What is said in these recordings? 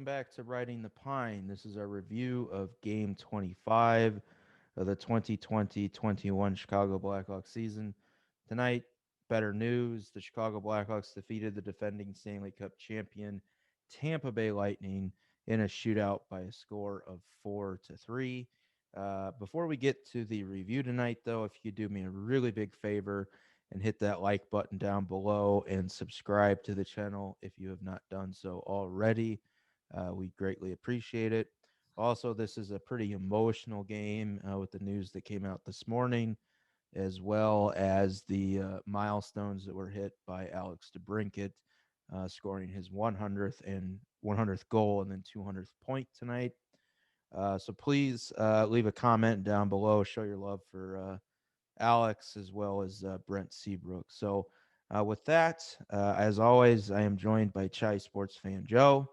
welcome back to Riding the Pine. This is our review of Game 25 of the 2020-21 Chicago Blackhawks season. Tonight, better news. The Chicago Blackhawks defeated the defending Stanley Cup champion Tampa Bay Lightning in a shootout by a score of 4-3. Before we get to the review tonight, though, if you could do me a really big favor and hit that like button down below and subscribe to the channel if you have not done so already. We greatly appreciate it. Also, this is a pretty emotional game with the news that came out this morning, as well as the milestones that were hit by Alex DeBrincat, scoring his 100th goal and then 200th point tonight. So please leave a comment down below. Show your love for Alex as well as Brent Seabrook. So with that, as always, I am joined by Chai sports fan Joe.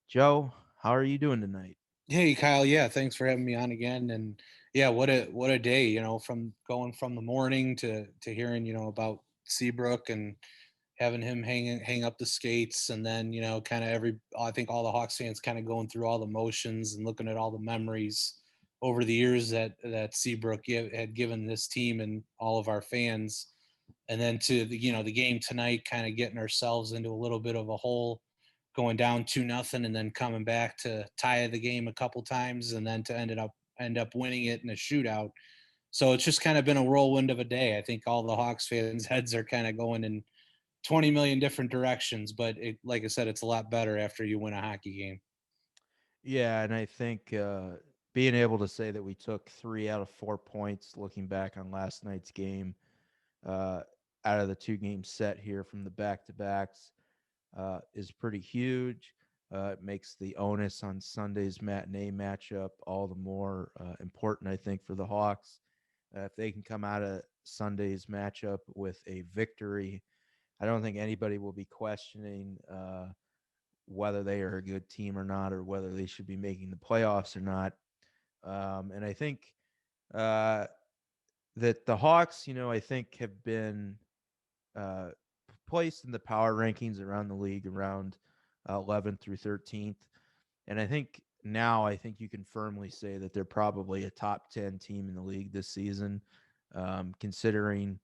Joe, how are you doing tonight? Hey Kyle, yeah, thanks for having me on again. And yeah, what a day, from going from the morning to hearing, about Seabrook and having him hang up the skates, and then, kind of I think all the Hawks fans kind of going through all the motions and looking at all the memories over the years that Seabrook had given this team and all of our fans. And then to the game tonight, kind of getting ourselves into a little bit of a hole, going down 2-0, and then coming back to tie the game a couple times, and then to end up winning it in a shootout. So it's just kind of been a whirlwind of a day. I think all the Hawks fans' heads are kind of going in 20 million different directions, but like I said, it's a lot better after you win a hockey game. Yeah, and I think being able to say that we took 3 out of 4 points, looking back on last night's game, uh, out of the 2 game set here from the back to backs, is pretty huge. It makes the onus on Sunday's matinee matchup all the more important, I think, for the Hawks. If they can come out of Sunday's matchup with a victory, I don't think anybody will be questioning whether they are a good team or not, or whether they should be making the playoffs or not. And I think uh, that the Hawks, I think have been uh, placed in the power rankings around the league around 11th through 13th. And I think you can firmly say that they're probably a top 10 team in the league this season, considering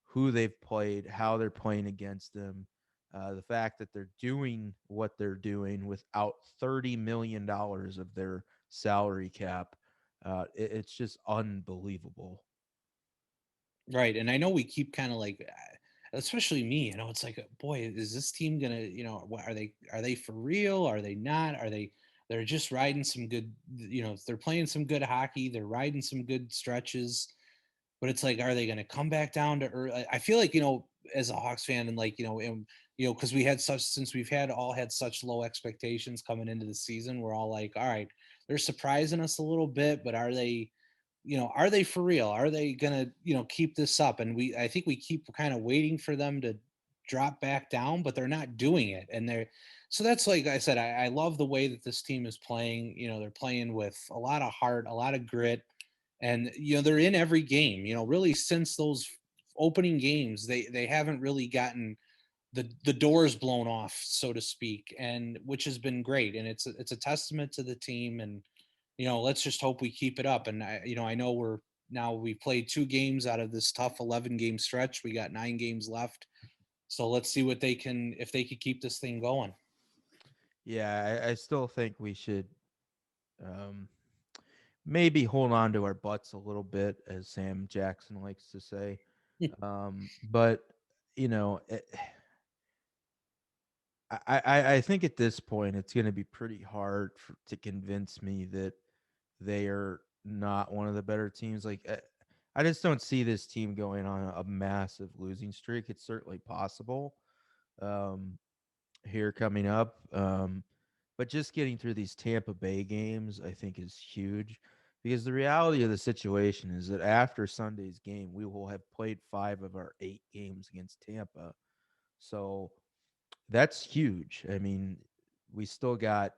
who they've played, how they're playing against them, the fact that they're doing what they're doing without $30 million of their salary cap. It's just unbelievable. Right. And I know we keep kind of like, especially me, it's like, boy, is this team gonna, what are they for real? Are they not? They're just riding some good, they're playing some good hockey. They're riding some good stretches, but it's like, are they going to come back down to earth? I feel like, as a Hawks fan, and like, because since we've had such low expectations coming into the season, we're all like, all right, they're surprising us a little bit, but are they for real? Are they gonna, keep this up? And I think we keep kind of waiting for them to drop back down, but they're not doing it. And so that's, like I said, I love the way that this team is playing. They're playing with a lot of heart, a lot of grit, and they're in every game. Really since those opening games, they haven't really gotten the doors blown off, so to speak, and which has been great. And it's a testament to the team. And let's just hope we keep it up. And I know we played 2 games out of this tough 11 game stretch. We got 9 games left, so let's see what they can if they could keep this thing going. Yeah, I still think we should um, maybe hold on to our butts a little bit, as Sam Jackson likes to say. But you know, it, I think at this point it's going to be pretty hard to convince me that they are not one of the better teams. Like I just don't see this team going on a massive losing streak. It's certainly possible um, here coming up, but just getting through these Tampa Bay games, I think, is huge. Because the reality of the situation is that after Sunday's game, we will have played 5 of our 8 games against Tampa. So that's huge. I mean, we still got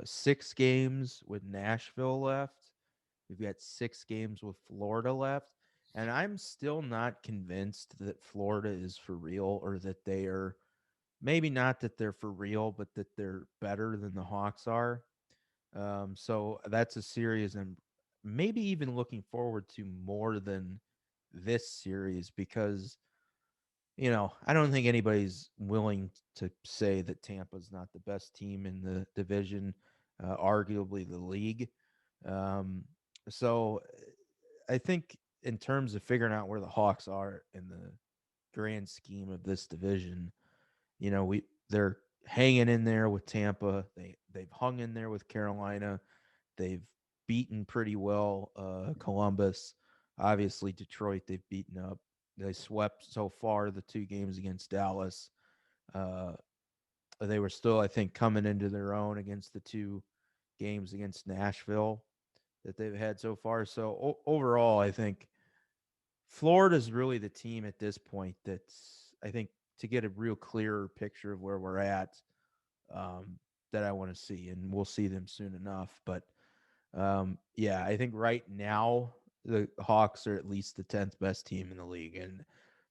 6 games with Nashville left. We've got 6 games with Florida left. And I'm still not convinced that Florida is for real or that they are maybe not that they're for real, but that they're better than the Hawks are. So that's a series I'm maybe even looking forward to more than this series because I don't think anybody's willing to say that Tampa's not the best team in the division, arguably the league. Um, so I think in terms of figuring out where the Hawks are in the grand scheme of this division, they're hanging in there with Tampa. They've hung in there with Carolina. They've beaten pretty well Columbus. Obviously, Detroit they've beaten up. They swept so far the two games against Dallas. Uh, they were still, I think, coming into their own against the two games against Nashville that they've had so far. So overall, I think Florida's really the team at this point that's, I think, to get a real clearer picture of where we're at, um, that I want to see, and we'll see them soon enough. But yeah, I think right now the Hawks are at least the 10th best team in the league. And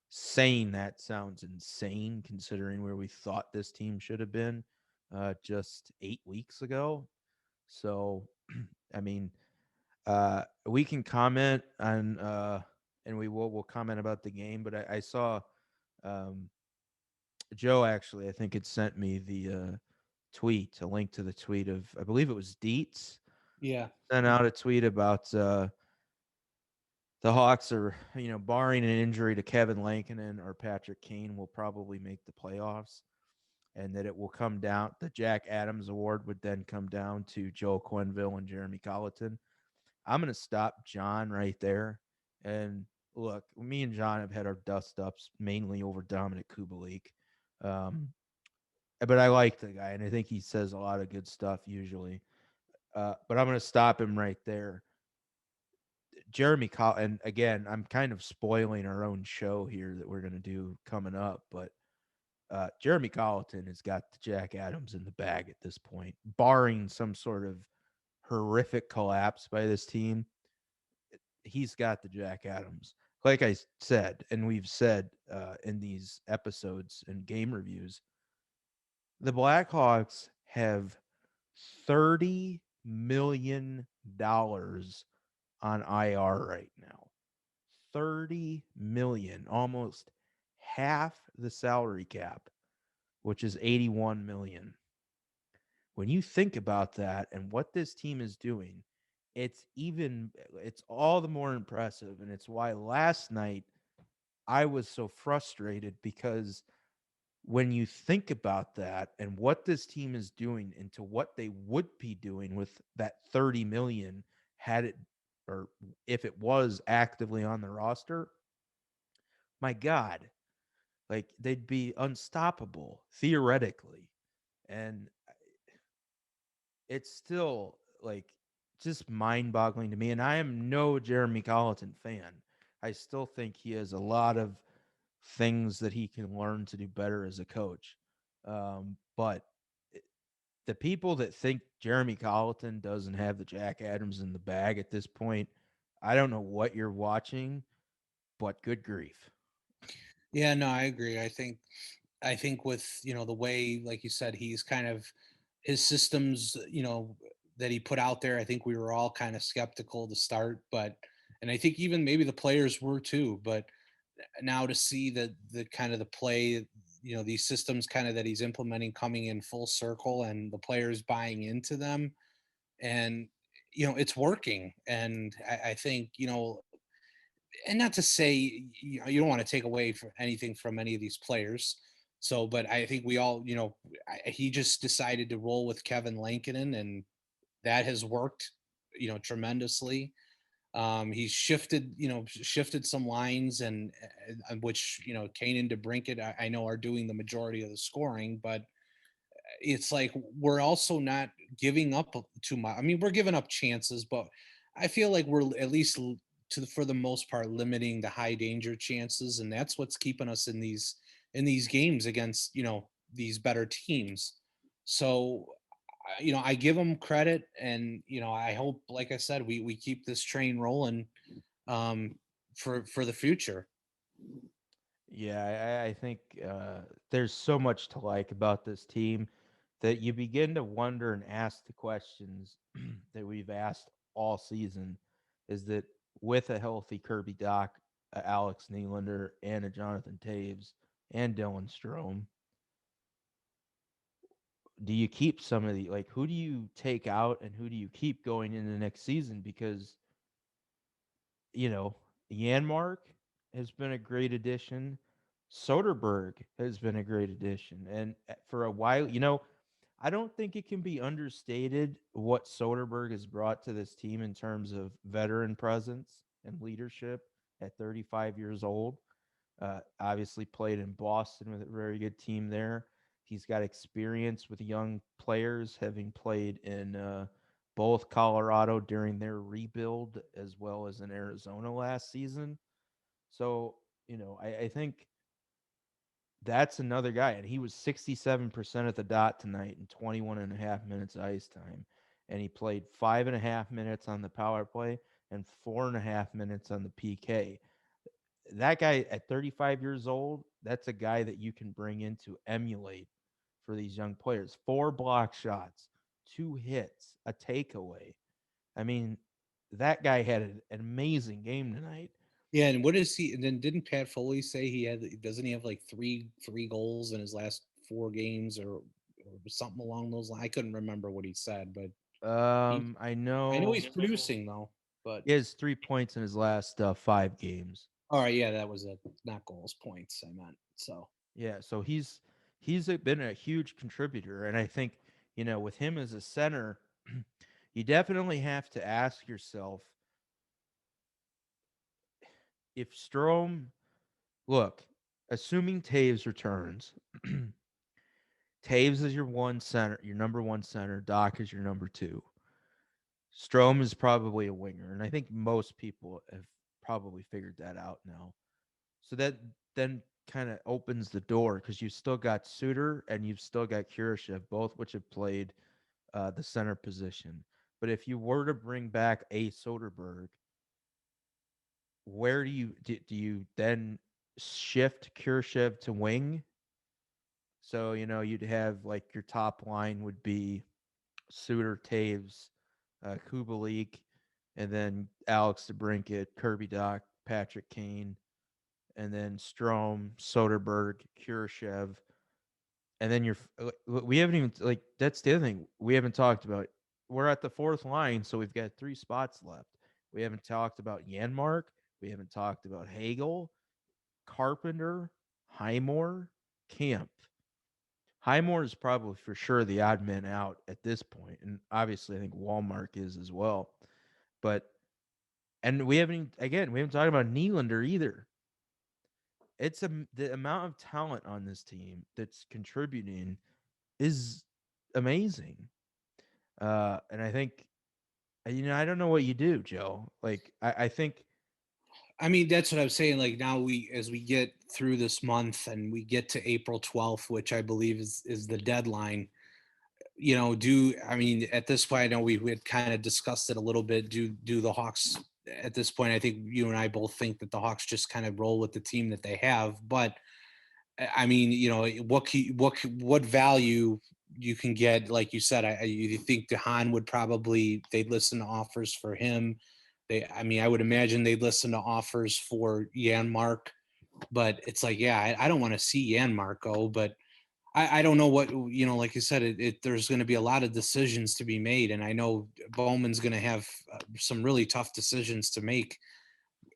saying that sounds insane considering where we thought this team should have been just 8 weeks ago. So, I mean, we can comment on, and we'll comment about the game. But I saw um, Joe actually, I think, had sent me the tweet, a link to the tweet of, I believe it was Dietz, Yeah. sent out a tweet about the Hawks are, barring an injury to Kevin Lankinen or Patrick Kane, will probably make the playoffs, and that it will come down. The Jack Adams Award would then come down to Joe Quenneville and Jeremy Colleton. I'm going to stop John right there. And look, me and John have had our dust ups mainly over Dominic Kubalik. Um, but I like the guy, and I think he says a lot of good stuff usually. But I'm going to stop him right there. And again, I'm kind of spoiling our own show here that we're going to do coming up, but Jeremy Colleton has got the Jack Adams in the bag at this point, barring some sort of horrific collapse by this team. He's got the Jack Adams. Like I said, and we've said in these episodes and game reviews, the Blackhawks have $30 million on IR right now. 30 million, almost half the salary cap, which is 81 million. When you think about that and what this team is doing, it's all the more impressive, and it's why last night I was so frustrated because when you think about that and what this team is doing into what they would be doing with that 30 million had it, or if it was actively on the roster, my god, like they'd be unstoppable theoretically. And it's still like just mind-boggling to me, and I am no Jeremy Colleton fan. I still think he has a lot of things that he can learn to do better as a coach. But the people that think Jeremy Colleton doesn't have the Jack Adams in the bag at this point, I don't know what you're watching, but good grief. Yeah, no, I agree. I think with, the way, like you said, he's kind of his systems, that he put out there, I think we were all kind of skeptical to start, but and I think even maybe the players were too, but now to see the kind of the play, these systems kind of that he's implementing coming in full circle and the players buying into them, and it's working. And I think, and not to say, you don't want to take away from anything from any of these players. So, but I think we all, he just decided to roll with Kevin Lankinen, and that has worked, tremendously. He's shifted some lines, and which, Kane and DeBrincat, I know, are doing the majority of the scoring, but it's like we're also not giving up too much. I mean, we're giving up chances, but I feel like we're at least for the most part limiting the high danger chances, and that's what's keeping us in these games against, these better teams. So, I give them credit, and I hope, like I said, we keep this train rolling, um, for the future. Yeah, I think there's so much to like about this team that you begin to wonder and ask the questions that we've asked all season. Is that with a healthy Kirby Doc, Alex Nylander, and a Jonathan Taves and Dylan Strome, do you keep some of the like who do you take out and who do you keep going into next season? Because you know, Yanmark has been a great addition. Soderberg has been a great addition. And for a while, I don't think it can be understated what Soderberg has brought to this team in terms of veteran presence and leadership at 35 years old. Obviously, played in Boston with a very good team there. He's got experience with young players, having played in both Colorado during their rebuild as well as in Arizona last season. So, I think that's another guy. And he was 67% at the dot tonight in 21 and a half minutes ice time. And he played 5.5 minutes on the power play and 4.5 minutes on the PK. That guy at 35 years old, that's a guy that you can bring in to emulate for these young players. 4 block shots, 2 hits, a takeaway. I mean, that guy had an amazing game tonight. Yeah, and what is he? And then didn't Pat Foley say he had? Doesn't he have like three goals in his last 4 games or something along those lines? I couldn't remember what he said, but he. I I know know he's producing though, but he has 3 points in his last 5 games. all right, yeah, that was it. Not goals, points. I meant so. Yeah, so been a huge contributor, and I think with him as a center, you definitely have to ask yourself if Strom look, assuming Taves returns, Taves is your one center, your number one center. Doc is your number two. Strom is probably a winger, and I think most people have probably figured that out now. So that then kind of opens the door because you've still got Suter and you've still got Kurashev, both which have played the center position. But if you were to bring back a Soderberg, where do you then shift Kurashev to wing? So you'd have like your top line would be Suter, Taves, Kubalik, and then Alex DeBrincat, Kirby Doc, Patrick Kane, and then Strom, Soderberg, Kurashev, and then we haven't even like that's the other thing we haven't talked about. We're at the fourth line, so we've got 3 spots left. We haven't talked about Yanmark. We haven't talked about Hagel, Carpenter, Highmore, Camp. Highmore is probably for sure the odd man out at this point, and obviously I think Walmart is as well. But and we haven't talked about Nylander either. The amount of talent on this team that's contributing is amazing. And I think I don't know what you do, Joe. Like I think I mean, that's what I'm saying. Like now, as we get through this month and we get to April 12th, which I believe is the deadline. Do I mean at this point? I know we had kind of discussed it a little bit. Do the Hawks at this point? I think you and I both think that the Hawks just kind of roll with the team that they have. But I mean, what value you can get? Like you said, you think DeHaan would probably they'd listen to offers for him. I mean, I would imagine they'd listen to offers for Yanmark, but it's like, yeah, I don't want to see Yanmark go, but I don't know what like you said, there's going to be a lot of decisions to be made, and I know Bowman's going to have some really tough decisions to make.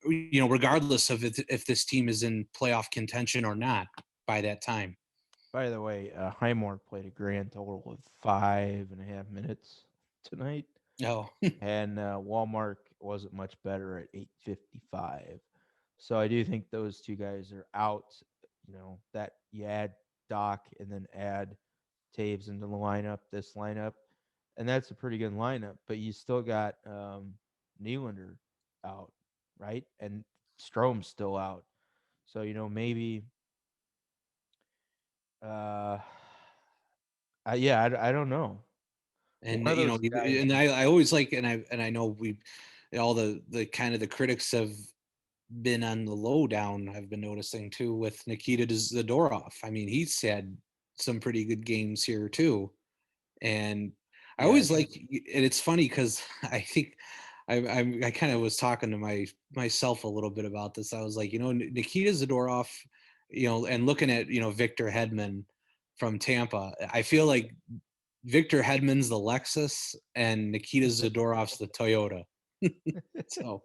Regardless of if this team is in playoff contention or not by that time. by the way, Highmore played a grand total of 5.5 minutes tonight, Oh, and Walmart wasn't much better at 8:55. So I do think those two guys are out. That you add Doc and then add Taves into the lineup, this lineup, and that's a pretty good lineup. But you still got Nylander out, right? And Strome's still out. So maybe, uh, I don't know. and One of those guys. and I always like, and I know we all the kind of the critics have been on the lowdown. I've been noticing too with Nikita Zadorov. I mean, he's had some pretty good games here too, and I Yeah, always like. And it's funny because I think I kind of was talking to myself a little bit about this. I was like, Nikita Zadorov, and looking at Victor Hedman from Tampa. I feel like Victor Hedman's the Lexus and Nikita Zadorov's the Toyota. So,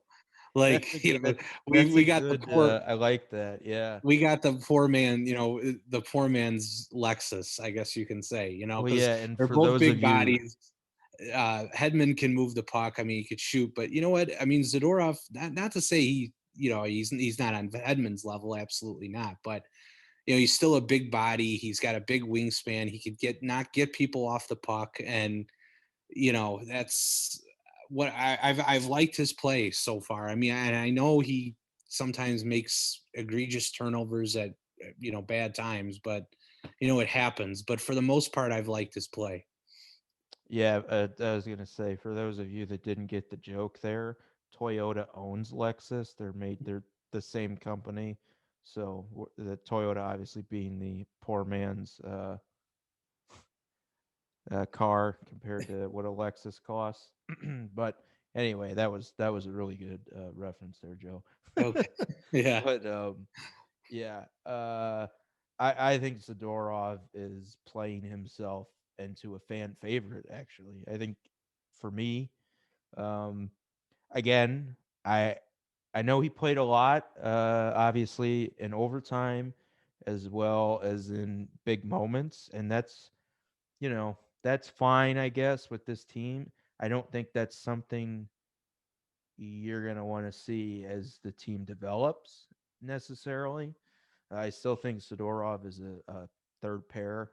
that's a like, good. That's we a got the good. poor I like that. Yeah. we got the poor man, the poor man's Lexus, I guess you can say, Well, because yeah, and they're for both those of big you, bodies. Hedman can move the puck. I mean, he could shoot, but you know what? I mean, Zadorov. Not to say he's not on Hedman's level. Absolutely not. But he's still a big body. He's got a big wingspan. He could not get people off the puck, and that's what I've liked his play so far. I mean, and I know he sometimes makes egregious turnovers at bad times, but it happens. But for the most part, I've liked his play. yeah, I was gonna say for those of you that didn't get the joke there, Toyota owns Lexus. They're the same company, so the Toyota obviously being the poor man's car compared to what a Lexus costs. But anyway, that was a really good reference there, Joe. Okay, yeah, But yeah, I think Zadorov is playing himself into a fan favorite. Actually, I think for me, um, again, I know he played a lot, obviously in overtime, as well as in big moments, and that's fine, I guess, with this team. I don't think that's something you're going to want to see as the team develops necessarily. I still think Sidorov is a third pair,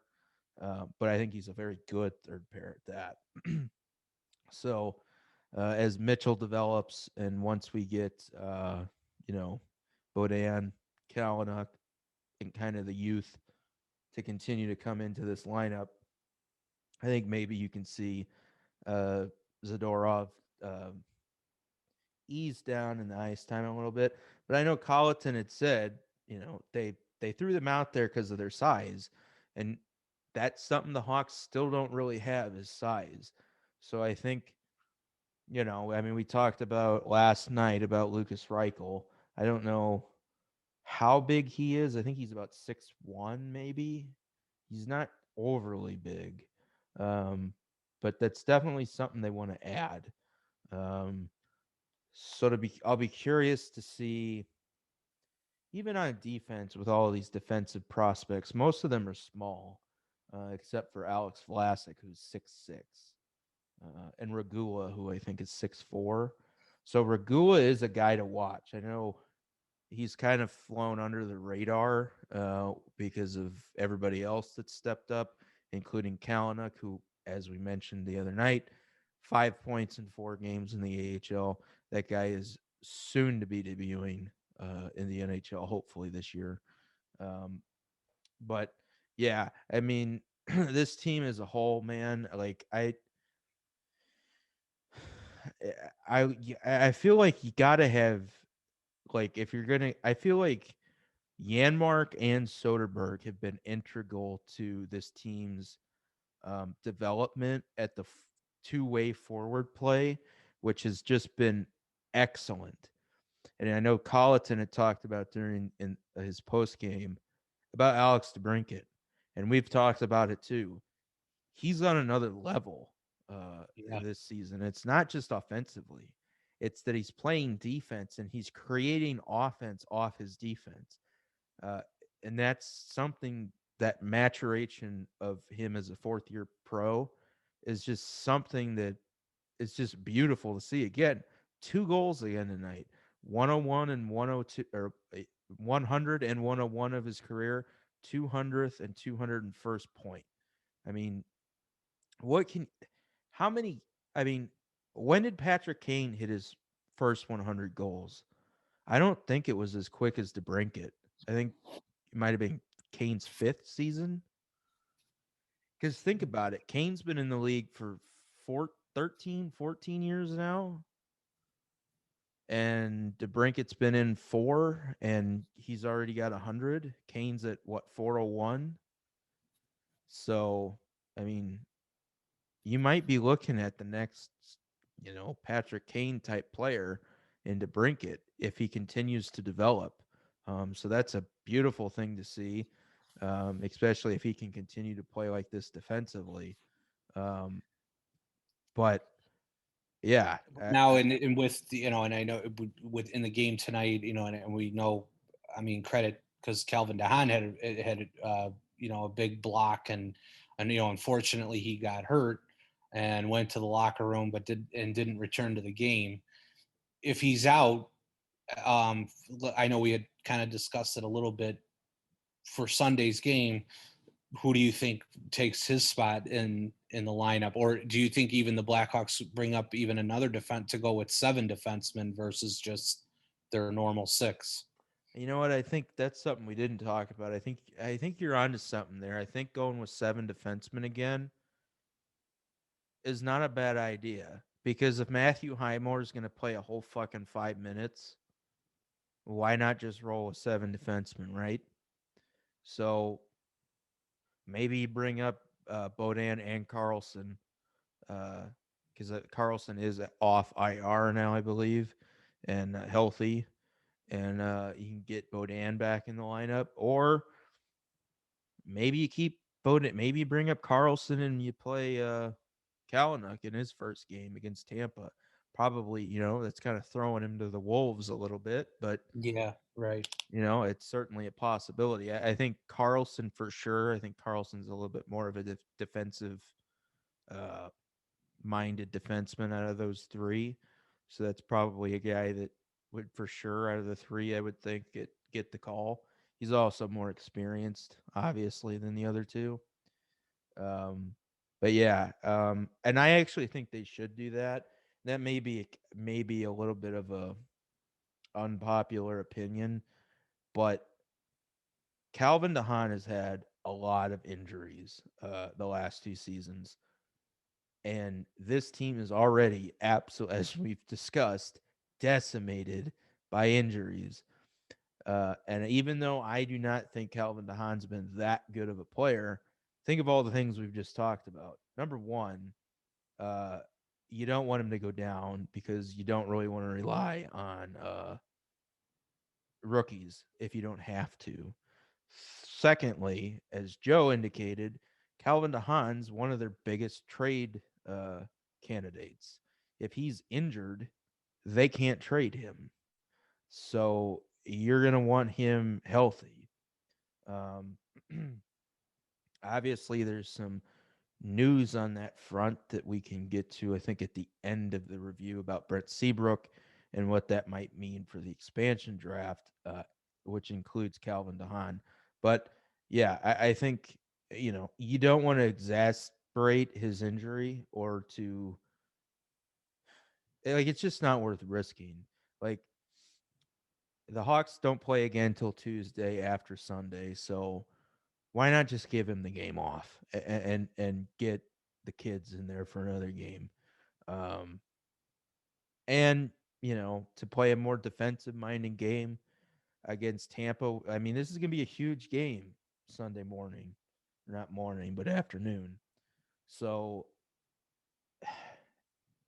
but I think he's a very good third pair at that. So as Mitchell develops, and once we get, you know, Bodan, Kalanick, and kind of the youth to continue to come into this lineup, I think maybe you can see uh, Zadorov ease down in the ice time a little bit. But I know Colleton had said, they threw them out there because of their size, and that's something the Hawks still don't really have is size. So I think, I mean, we talked about last night about Lucas Reichel. I don't know how big he is. I think he's about 6'1", maybe. He's not overly big. Um, but that's definitely something they want to add. Um, I'll be curious to see, even on defense with all of these defensive prospects. Most of them are small, except for Alex Vlasic, who's 6'6", and Regula, who I think is 6'4". So Regula is a guy to watch. I know he's kind of flown under the radar because of everybody else that stepped up, including Kalanick, who, as we mentioned the other night, 5 points in 4 games in the AHL. That guy is soon to be debuting in the NHL, hopefully this year. Um, but yeah, I mean, this team as a whole, man, like I feel like you gotta have, like, if you're gonna, I feel like Yanmark and Soderberg have been integral to this team's development at the two-way forward play, which has just been excellent. And I know Colleton had talked about during in his post game about Alex DeBrincat, and we've talked about it too. He's on another level yeah, this season. It's not just offensively; it's that he's playing defense and he's creating offense off his defense. Uh, and that's something, that maturation of him as a fourth year pro is just something that is just beautiful to see. Again, 2 goals again tonight, 101 and 102, or 100 and 101 of his career, 200th and 201st point. I mean, what can, how many, I mean, when did Patrick Kane hit his first 100 goals? I don't think it was as quick as DeBrincat. I think it might have been Kane's fifth season. Because think about it, Kane's been in the league for 13, 14 years now. and DeBrincat's been in 4, and he's already got 100. Kane's at what, 401? So, I mean, you might be looking at the next, Patrick Kane type player in DeBrincat if he continues to develop. So that's a beautiful thing to see, especially if he can continue to play like this defensively. Um, but yeah, Now, and with the, and I know with in the game tonight, and we know, I mean, credit because Calvin DeHaan had a big block, and unfortunately he got hurt and went to the locker room, but didn't return to the game. If he's out, um, I know we had kind of discussed it a little bit for Sunday's game. Who do you think takes his spot in the lineup, or do you think even the Blackhawks bring up even another defense to go with 7 defensemen versus just their normal 6? you know what? I think that's something we didn't talk about. I think you're onto something there. I think going with 7 defensemen again is not a bad idea because if Matthew Highmore is going to play a whole fucking 5 minutes, why not just roll with 7 defensemen, right? So maybe bring up Bodan and Carlson because Carlson is off IR now, I believe, and healthy, and you can get Bodan back in the lineup, or maybe you keep Bodan. Maybe you bring up Carlson and you play Kalanick in his first game against Tampa. Probably, that's kind of throwing him to the wolves a little bit, but Yeah, right. it's certainly a possibility. I think Carlson for sure. I think Carlson's a little bit more of a defensive uh, minded defenseman out of those three. So that's probably a guy that would for sure out of the three, I would think get the call. He's also more experienced, obviously, than the other two. Um, but yeah, and I actually think they should do that. That may be maybe a little bit of a unpopular opinion, but Calvin DeHaan has had a lot of injuries the last 2 seasons, and this team is already absolutely, as we've discussed, decimated by injuries. And even though I do not think Calvin DeHaan's been that good of a player, think of all the things we've just talked about. Number one, uh, you don't want him to go down because you don't really want to rely on rookies if you don't have to. Secondly, as Joe indicated, Calvin DeHaan's one of their biggest trade candidates. If he's injured, they can't trade him. So you're going to want him healthy. Um, Obviously, there's some news on that front that we can get to, I think, at the end of the review about Brett Seabrook and what that might mean for the expansion draft, which includes Calvin DeHaan. But yeah, I think, you don't want to exasperate his injury or to, like, it's just not worth risking. Like, the Hawks don't play again till Tuesday after Sunday. So why not just give him the game off and get the kids in there for another game? Um, and to play a more defensive minded game against Tampa. I mean, this is going to be a huge game Sunday morning, not morning, but afternoon. So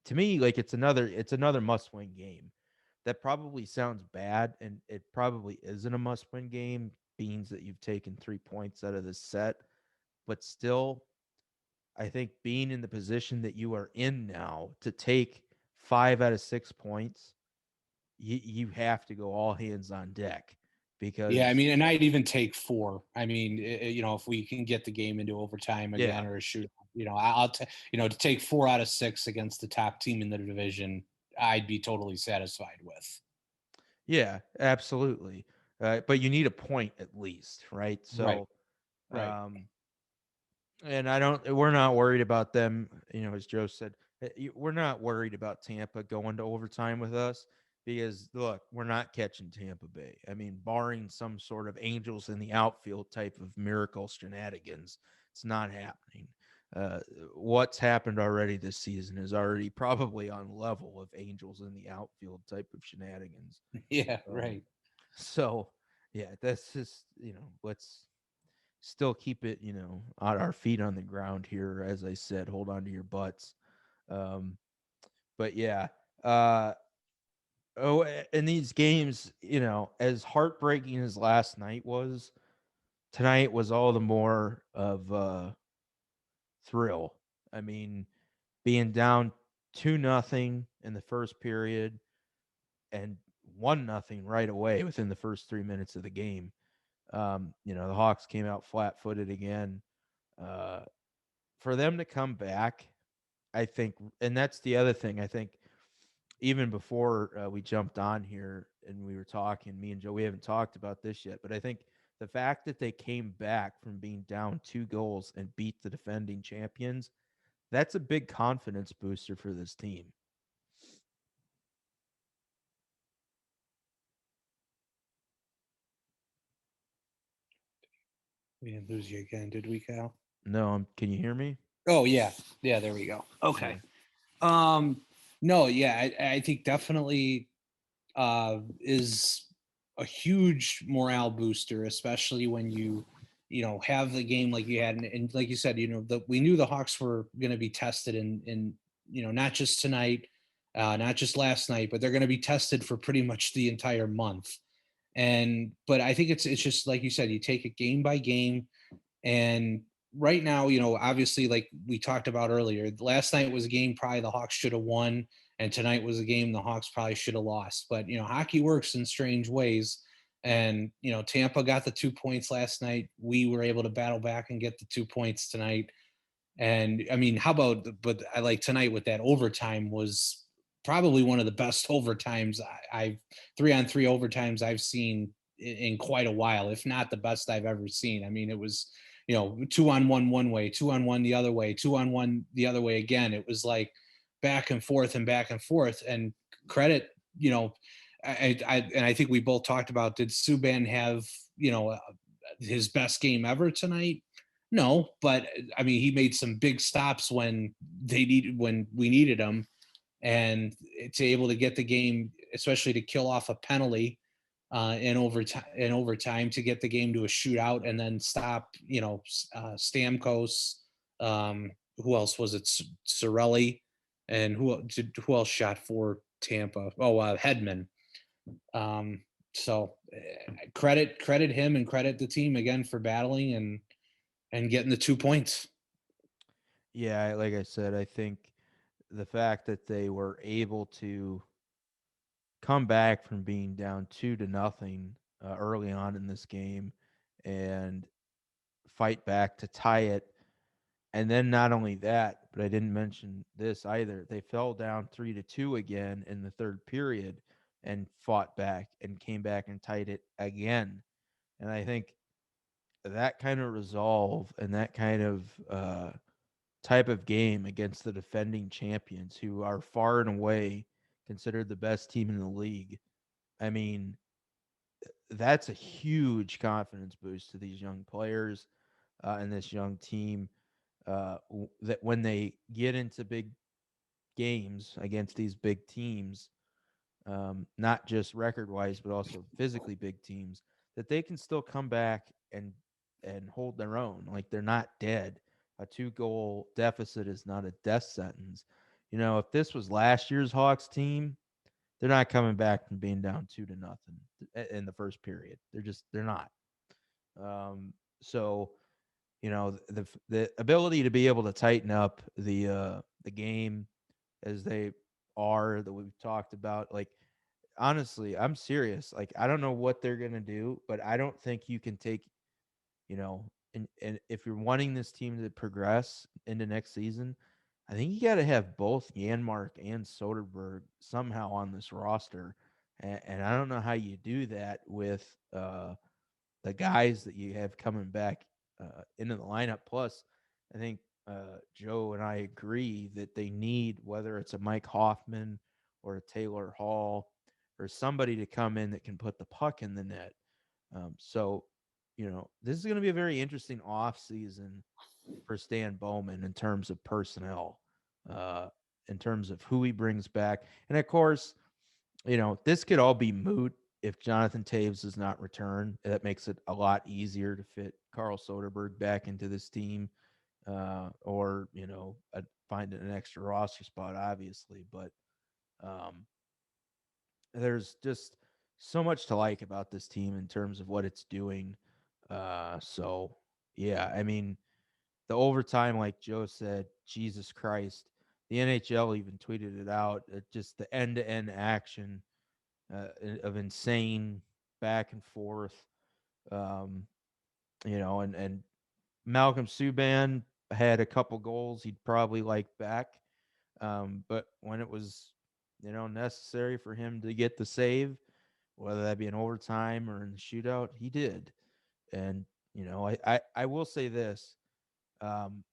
to me, like it's another must win game. That probably sounds bad, and it probably isn't a must win game, being that you've taken 3 points out of this set. But still, I think being in the position that you are in now to take 5 out of 6 points, you have to go all hands on deck Yeah, I because mean, and I'd even take 4. I mean, if we can get the game into overtime yeah, again or a shootout, I'll take, to take 4 out of 6 against the top team in the division, I'd be totally satisfied with. yeah, absolutely. But you need a point at least, right? Right, So, right. um, and we're not worried about them, as Joe said, we're not worried about Tampa going to overtime with us because look, we're not catching Tampa Bay. I mean, barring some sort of angels in the outfield type of miracle shenanigans, it's not happening. uh, what's happened already this season is already probably on level of Angels in the outfield type of shenanigans. Yeah, Um, right. so yeah, that's just let's still keep it on our feet on the ground here. As I said, hold on to your butts. Um, but yeah, uh, in these games, as heartbreaking as last night was, tonight was all the more of thrill. I mean, being down 2-0 in the first period and 1-0 right away within the first 3 minutes of the game. The Hawks came out flat-footed again. Uh, for them to come back, I think, and that's the other thing. I think even before we jumped on here and we were talking, me and Joe, we haven't talked about this yet, but I think the fact that they came back from being down 2 goals and beat the defending champions, that's a big confidence booster for this team. We didn't lose you again, did we, Cal? No, can you hear me? Oh yeah, yeah. There we go. Okay. Yeah. Um, no, yeah, I think definitely is a huge morale booster, especially when you have the game like you had, and like you said, we knew the Hawks were going to be tested in not just tonight, not just last night, but they're going to be tested for pretty much the entire month. And but I think it's just like you said, you take it game by game. And right now, obviously, like we talked about earlier, last night was a game probably the Hawks should have won, and tonight was a game the Hawks probably should have lost. But hockey works in strange ways. And Tampa got the 2 points last night. We were able to battle back and get the 2 points tonight. And I mean, how about? But I like tonight with that overtime was probably one of the best overtimes I've 3-on-3 overtimes I've seen in quite a while, if not the best I've ever seen. I mean, it was 2-on-1 one way, 2-on-1 the other way, 2-on-1 the other way again. It was like back and forth and back and forth. And credit, and I think we both talked about, did Subban have his best game ever tonight? No, but I mean, he made some big stops when we needed him, and to able to get the game, especially to kill off a penalty in overtime to get the game to a shootout, and then stop Stamkos. Who else was it? Sorelli, and who else shot for Tampa? Oh, Hedman. Um, so credit him and credit the team again for battling and getting the 2 points. Yeah, like I said, I think the fact that they were able to come back from being down 2-0 early on in this game and fight back to tie it. And then not only that, but I didn't mention this either. They fell down 3-2 again in the third period and fought back and came back and tied it again. And I think that kind of resolve and that kind of type of game against the defending champions, who are far and away considered the best team in the league. I mean, that's a huge confidence boost to these young players and this young team. That when they get into big games against these big teams, not just record wise, but also physically big teams, that they can still come back and hold their own. Like they're not dead. A 2-goal deficit is not a death sentence. If this was last year's Hawks team, they're not coming back from being down 2-0 in the first period. They're not. So the ability to be able to tighten up the game as they are that we've talked about, like honestly, I'm serious. Like I don't know what they're gonna do, but I don't think you can take and if you're wanting this team to progress into next season, I think you got to have both Yanmark and Soderberg somehow on this roster, and I don't know how you do that with the guys that you have coming back into the lineup. Plus, I think Joe and I agree that they need, whether it's a Mike Hoffman or a Taylor Hall or somebody to come in that can put the puck in the net. So, this is going to be a very interesting off season for Stan Bowman in terms of personnel, uh, in terms of who he brings back. And of course, this could all be moot if Jonathan Taves does not return. That makes it a lot easier to fit Carl Soderberg back into this team, or find an extra roster spot, obviously. But um, there's just so much to like about this team in terms of what it's doing. So yeah, I mean, the overtime, like Joe said, Jesus Christ, the NHL even tweeted it out. Just the end-to-end action of insane back and forth. Um, and Malcolm Subban had a couple goals he'd probably like back. But when it was, necessary for him to get the save, whether that be in overtime or in the shootout, he did. And, I will say this. Um,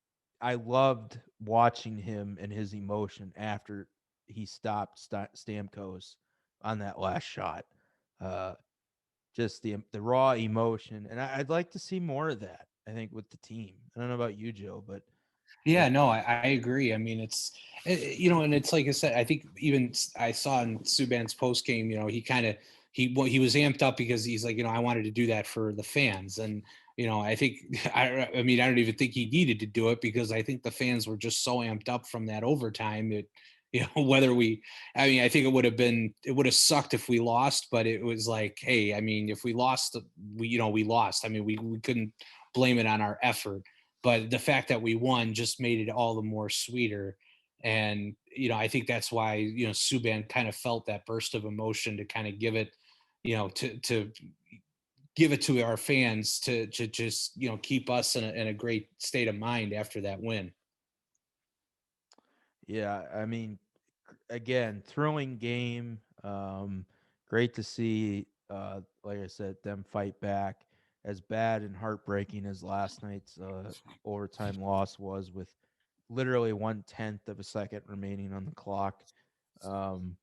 I loved watching him and his emotion after he stopped Stamkos on that last shot. Uh, just the raw emotion, and I'd like to see more of that. I think with the team. I don't know about you, Joe, but Yeah, if no, I agree. I mean, and it's like I said. I think even I saw in Subban's post game, he kind of he was amped up because he's like, I wanted to do that for the fans, and I think I mean, I don't even think he needed to do it because I think the fans were just so amped up from that overtime that whether I mean, I think it would have sucked if we lost, but it was like, hey, I mean, if we lost, we lost. I mean, we couldn't blame it on our effort, but the fact that we won just made it all the more sweeter. And I think that's why Subban kind of felt that burst of emotion to kind of give it, to give it to our fans to just keep us in a great state of mind after that win. yeah, I mean, again, thrilling game. Great to see, like I said, them fight back. As bad and heartbreaking as last night's overtime loss was, with literally 1/10 of a second remaining on the clock. Um,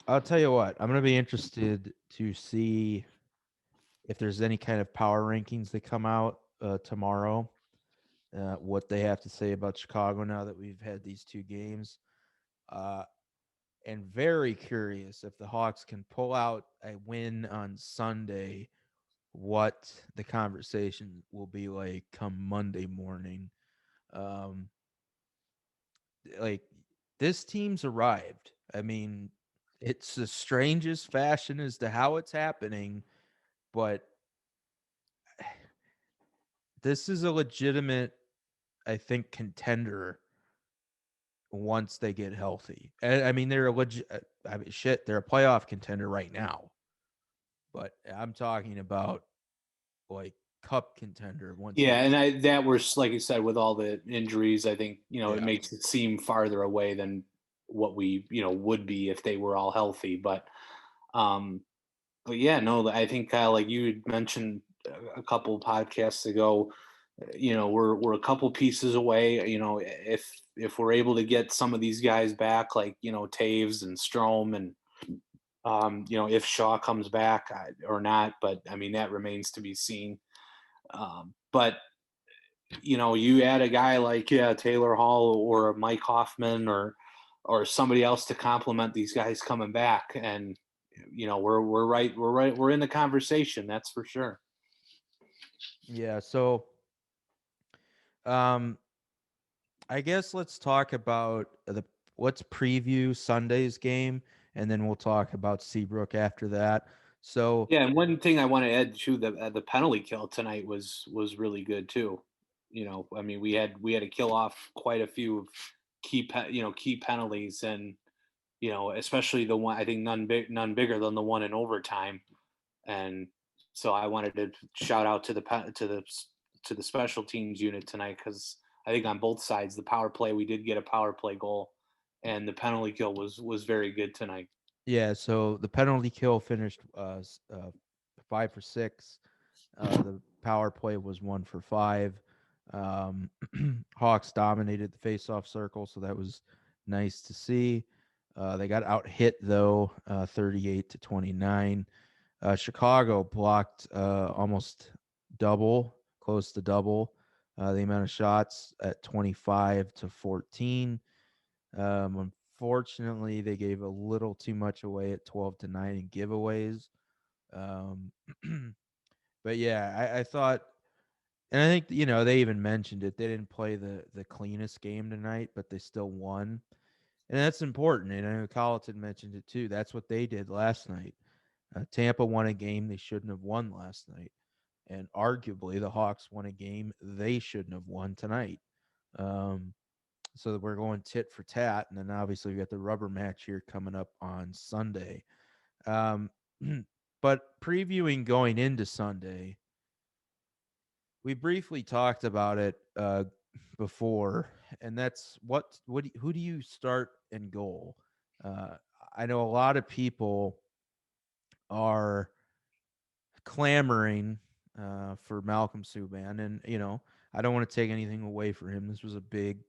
I'll tell you what, I'm going to be interested to see if there's any kind of power rankings that come out tomorrow, what they have to say about Chicago now that we've had these two games. Uh, and very curious if the Hawks can pull out a win on Sunday, what the conversation will be like come Monday morning. Um, like, this team's arrived. I mean, it's the strangest fashion as to how it's happening, but this is a legitimate, I think, contender once they get healthy. And I mean, they're a legit. I mean, shit, they're a playoff contender right now. But I'm talking about like cup contender once he Yeah, gets. and that was like you said with all the injuries. I think it Yeah, makes it seem farther away than what we would be if they were all healthy. Um, but yeah, no, I think Kyle, like you had mentioned a couple podcasts ago, we're a couple pieces away. If we're able to get some of these guys back, like Taves and Strom, and if Shaw comes back or not, but I mean that remains to be seen. But you add a guy like Taylor Hall or a Mike Hoffman or somebody else to complement these guys coming back, and we're in the conversation. That's for sure. yeah. So, um, I guess let's talk about let's preview Sunday's game, and then we'll talk about Seabrook after that. So, Yeah, and one thing I want to add to the penalty kill tonight was really good too. I mean, we had to kill off quite a few key penalties, and especially the one I think none bigger than the one in overtime. And so I wanted to shout out to the special teams unit tonight because I think on both sides the power play we did get a power play goal, and the penalty kill was very good tonight. yeah, so the penalty kill finished 5 for 6. The power play was 1 for 5. Um, Hawks dominated the faceoff circle, so that was nice to see. They got out hit though, 38-29. Chicago blocked almost double, close to double. the amount of shots at 25 to 14. Unfortunately, they gave a little too much away at 12 to 9 in giveaways. Um, but yeah, I thought, and I think they even mentioned it. They didn't play the cleanest game tonight, but they still won, and that's important. And I know Colleton mentioned it too. That's what they did last night. Tampa won a game they shouldn't have won last night, and arguably the Hawks won a game they shouldn't have won tonight. Um, so we're going tit for tat, and then obviously we got the rubber match here coming up on Sunday. Um, but previewing going into Sunday, we briefly talked about it before, and that's who do you start in goal? Uh, I know a lot of people are clamoring for Malcolm Subban, and I don't want to take anything away from him. This was a big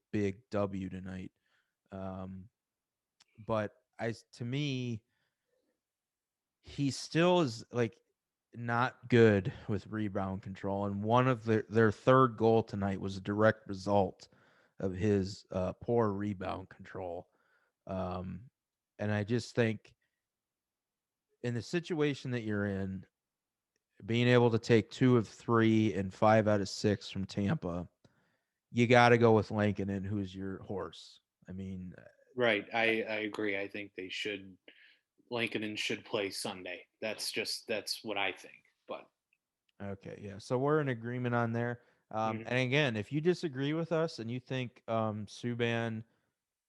W tonight, um, but to me, he still is like not good with rebound control, and one of their third goal tonight was a direct result of his poor rebound control. Um, and I just think in the situation that you're in, being able to take 2 of 3 and 5 out of 6 from Tampa, you got to go with Lankinen, who's your horse. I mean, Right. I agree. I think they should Lincoln should play Sunday. That's what I think. But okay, yeah. So we're in agreement on there. mhm. And again, if you disagree with us and you think Subban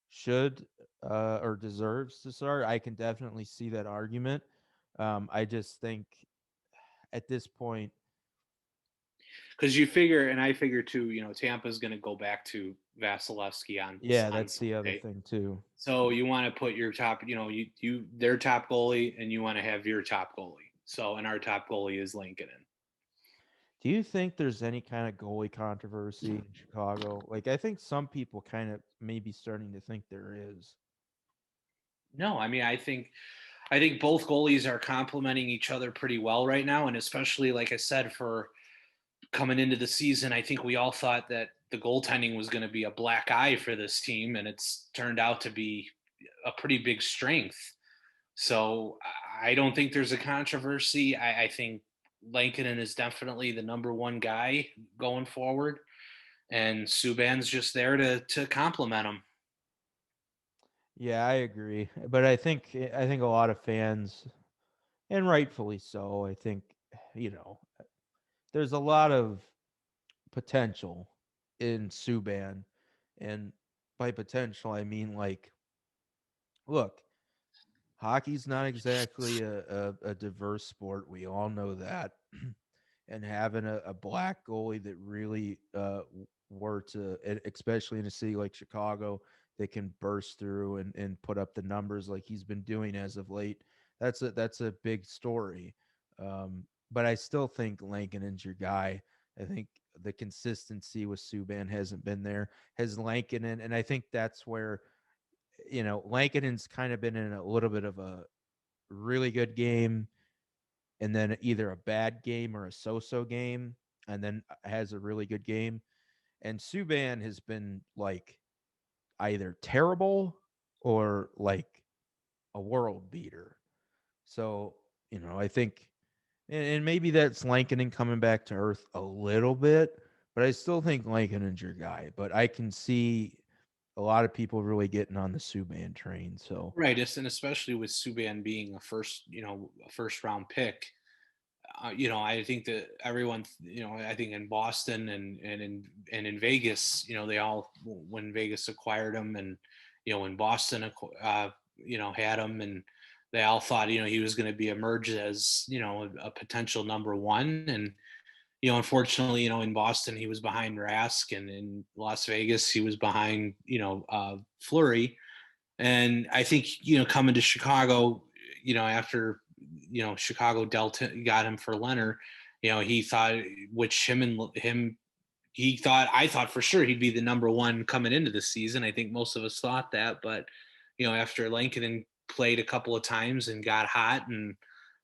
should or deserves to start, I can definitely see that argument. I just think at this point, Because you figure, and I figure too, Tampa's going to go back to Vasilevsky on yeah, on that's the other Sunday. thing too. So you want to put your top, you their top goalie, and you want to have your top goalie. So, and our top goalie is Lincoln. Do you think there's any kind of goalie controversy in Chicago? Like, I think some people kind of maybe starting to think there is. No, I mean, I think both goalies are complementing each other pretty well right now, and especially like I said, for coming into the season, I think we all thought that the goaltending was going to be a black eye for this team, and it's turned out to be a pretty big strength. So I don't think there's a controversy. I think Lankinen is definitely the number one guy going forward, and Subban's just there to complement him. Yeah, I agree, but I think a lot of fans, and rightfully so, I think you know there's a lot of potential in Subban, and by potential I mean like, look, hockey's not exactly a diverse sport. We all know that. And having a black goalie that really were to, especially in a city like Chicago, that can burst through and put up the numbers like he's been doing as of late, that's a big story. But I still think Lankinen's your guy. I think the consistency with Subban hasn't been there. Has Lankinen, and I think that's where Lankinen's kind of been in a little bit of a really good game and then either a bad game or a so-so game and then has a really good game. And Subban has been like either terrible or like a world beater. So, I think and maybe that's Lankinen coming back to earth a little bit, but I still think Lankinen's your guy. But I can see a lot of people really getting on the Subban train. So Right, and especially with Subban being a first round pick. I think that everyone, I think in Boston and in Vegas, they all when Vegas acquired him, and when Boston, had him, and they all thought he was going to be emerged as a potential number one, and unfortunately, in Boston he was behind Rask, and in Las Vegas he was behind Fleury, and I think coming to Chicago, after Chicago got him for Leonard, he thought, which him he thought, I thought for sure he'd be the number one coming into the season. I think most of us thought that, but after Lincoln played a couple of times and got hot and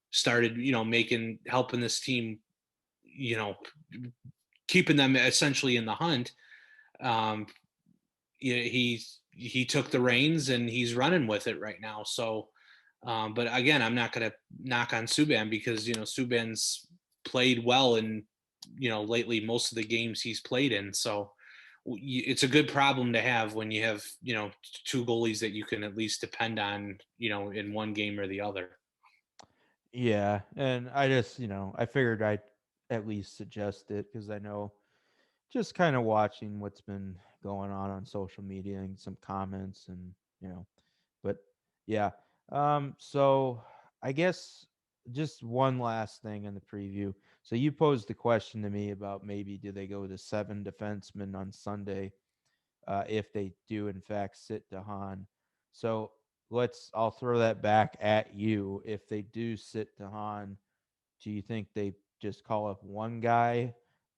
started making helping this team you know keeping them essentially in the hunt. Um, he took the reins and he's running with it right now. So, but again, I'm not going to knock on Subban because Subban's played well in lately most of the games he's played in. So it's a good problem to have when you have two goalies that you can at least depend on in one game or the other. Yeah, and I just, I figured I'd at least suggest it because I know just kind of watching what's been going on social media and some comments and, you know, but yeah. So I guess just one last thing in the preview. So you posed the question to me about maybe do they go to 7 defensemen on Sunday if they do in fact sit Dahan. So I'll throw that back at you. If they do sit Dahan, do you think they just call up one guy?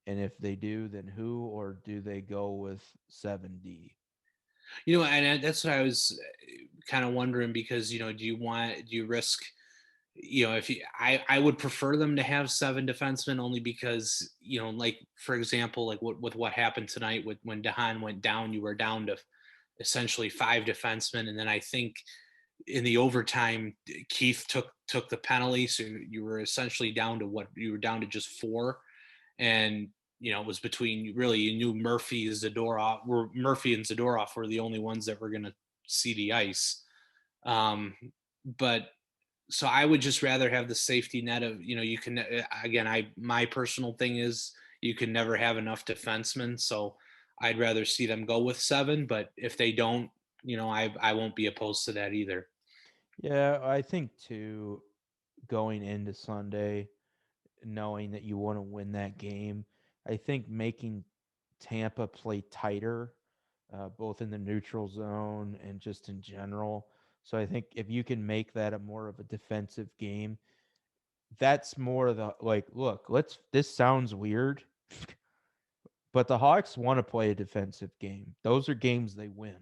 And if they do, then who? Or do they go with 7D? And that's what I was kind of wondering because do you risk if I would prefer them to have seven defensemen only because like for example like with what happened tonight with when Dehan went down, you were down to essentially five defensemen, and then I think in the overtime Keith took the penalty, so you were essentially down to what you were down to just four, and it was between really you knew Murphy and Zadorov were the only ones that were going to see the ice, but so I would just rather have the safety net of you can again I my personal thing is you can never have enough defensemen, so I'd rather see them go with seven, but if they don't, I won't be opposed to that either. Yeah, I think too, going into Sunday, knowing that you want to win that game, I think making Tampa play tighter, both in the neutral zone and just in general. So I think if you can make that a more of a defensive game, that's more the like, look, this sounds weird, but the Hawks want to play a defensive game. Those are games they win.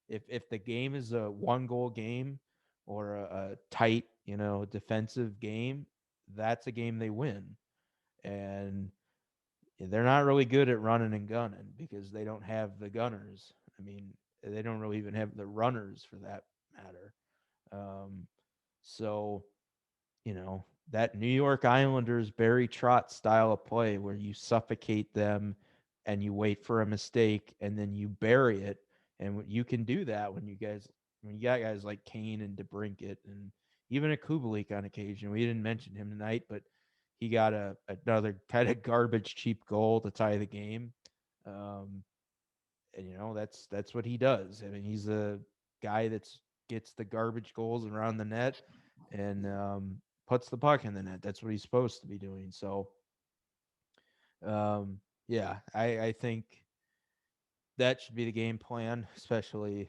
If the game is a one goal game or a tight, defensive game, that's a game they win. And they're not really good at running and gunning because they don't have the gunners. I mean, they don't really even have the runners for that matter. Um, so that New York Islanders Barry Trotz style of play where you suffocate them and you wait for a mistake and then you bury it. And you can do that when you got guys like Kane and DeBrincat and even a Kubalik on occasion. We didn't mention him tonight, but he got another kind of garbage cheap goal to tie the game. Um, and that's what he does. I mean, he's a guy that's gets the garbage goals around the net and puts the puck in the net. That's what he's supposed to be doing. So, yeah, I think that should be the game plan, especially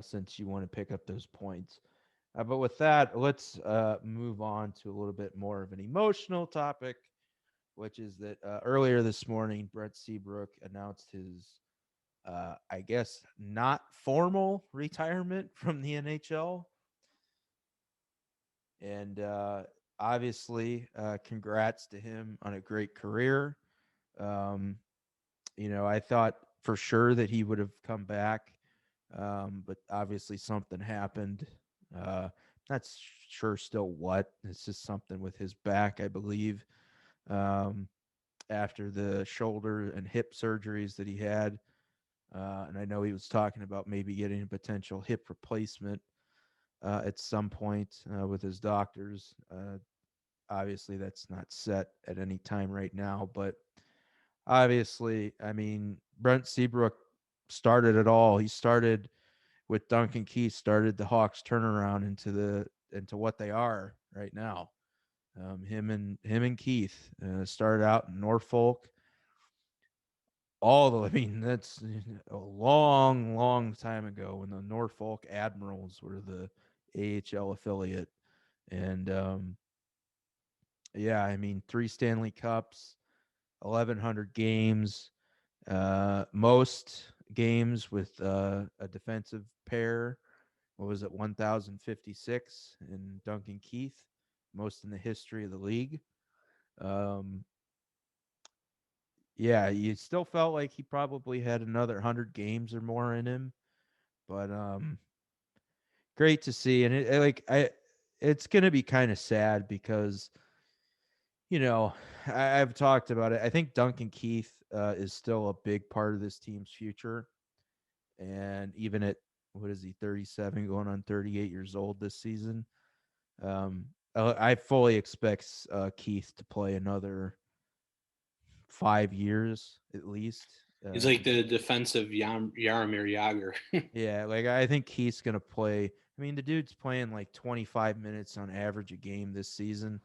since you want to pick up those points. But with that, let's move on to a little bit more of an emotional topic, which is that earlier this morning, Brett Seabrook announced his I guess, not formal retirement from the NHL. And obviously, congrats to him on a great career. Um, I thought for sure that he would have come back, but obviously something happened. Not sure still what. It's just something with his back, I believe, um, after the shoulder and hip surgeries that he had. And I know he was talking about maybe getting a potential hip replacement at some point with his doctors. Obviously, that's not set at any time right now, but obviously, I mean, Brent Seabrook started it all. He started with Duncan Keith, started the Hawks turnaround into what they are right now. Him and Keith started out in Norfolk, I mean, that's a long, long time ago when the Norfolk Admirals were the AHL affiliate. And yeah, I mean, 3 Stanley Cups, 1,100 games, most games with a defensive pair. What was it, 1,056 in Duncan Keith, most in the history of the league. Um, yeah, you still felt like he probably had another 100 games or more in him, but great to see. And it's gonna be kind of sad because you know I've talked about it. I think Duncan Keith is still a big part of this team's future, and even at what is he 37, going on 38 years old this season. Um, I fully expect Keith to play another 5 years at least. He's like Because the defensive Yaromir Yager. yeah, like I think Keith's gonna play. I mean, the dude's playing like 25 minutes on average a game this season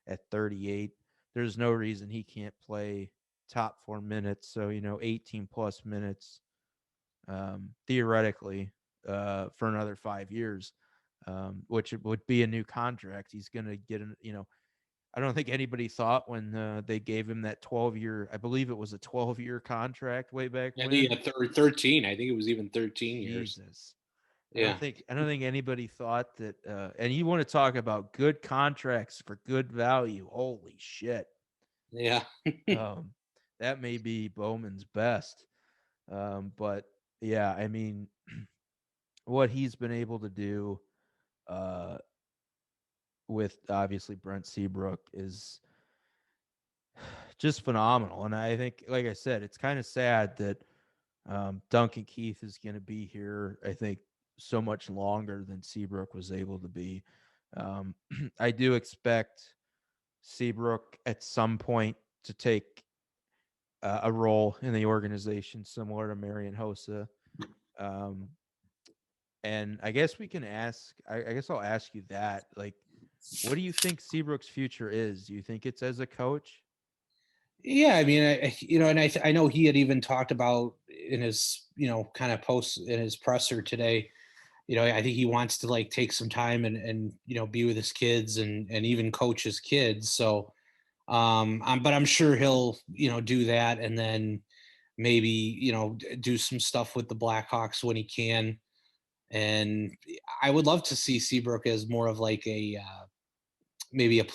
at 38. There's no reason he can't play top 4 minutes. So 18 plus minutes theoretically for another 5 years, which would be a new contract. He's gonna get an. I don't think anybody thought when they gave him that 12-year. I believe it was a 12-year contract way back I think when. 13. I think it was even 13 years. Jesus. I don't Yeah. think I don't think anybody thought that and you want to talk about good contracts for good value. Holy shit. Yeah. Um that may be Bowman's best. But yeah, I mean what he's been able to do uh with obviously Brent Seabrook is just phenomenal. And I think, like I said, it's kind of sad that Duncan Keith is going to be here, I think, so much longer than Seabrook was able to be. Um, I do expect Seabrook at some point to take a role in the organization similar to Marian Hossa. Um, and I guess we can ask, I guess I'll ask you that. Like, what do you think Seabrook's future is? Do you think it's as a coach? Yeah, I mean, and I know he had even talked about in his, kind of post in his presser today. I think he wants to like take some time and be with his kids and even coach his kids. So, but I'm sure he'll do that and then maybe do some stuff with the Blackhawks when he can. And I would love to see Seabrook as more of like a maybe a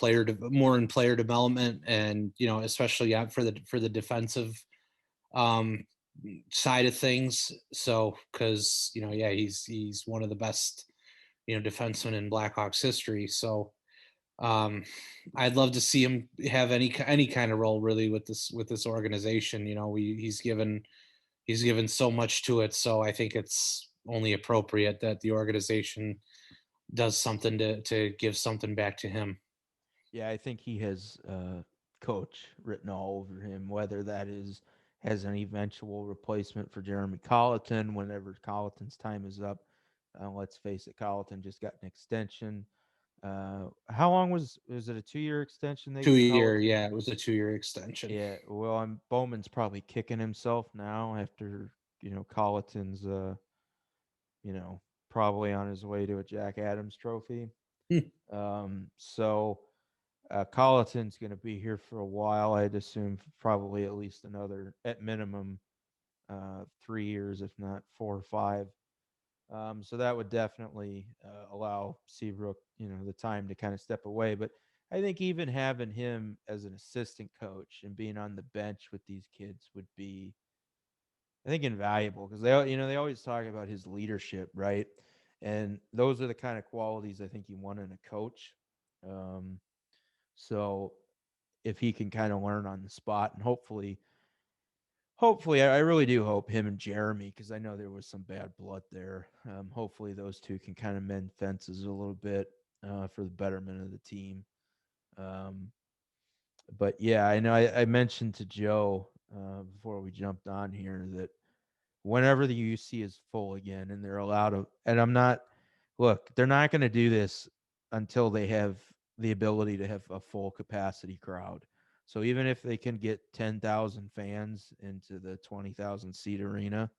more in player development, and especially for the defensive um, side of things. So because yeah, he's one of the best defensemen in Blackhawks history. So um, I'd love to see him have any kind of role really with this organization. He's given so much to it. So I think it's only appropriate that the organization does something to give something back to him. Yeah, I think he has coach written all over him, whether that is has an eventual replacement for Jeremy Colleton whenever Colleton's time is up. Let's face it, Colleton just got an extension. How long was it a 2-year extension they Two gave year, Colleton? yeah, it was a 2 year extension. Yeah, well, Bowman's probably kicking himself now after Colleton's you know probably on his way to a Jack Adams trophy. So Colleton's going to be here for a while. I'd assume probably at least another, at minimum, 3 years, if not 4 or 5. So that would definitely allow Seabrook, the time to kind of step away. But I think even having him as an assistant coach and being on the bench with these kids would be, I think, invaluable because they always talk about his leadership, right? And those are the kind of qualities I think you want in a coach. Um, so if he can kind of learn on the spot and hopefully I really do hope him and Jeremy, because I know there was some bad blood there. Hopefully those two can kind of mend fences a little bit for the betterment of the team. Um, but yeah, I know I mentioned to Joe before we jumped on here that whenever the UC is full again and they're allowed to, and I'm not, look, they're not going to do this until they have the ability to have a full capacity crowd. So even if they can get 10,000 fans into the 20,000 seat arena,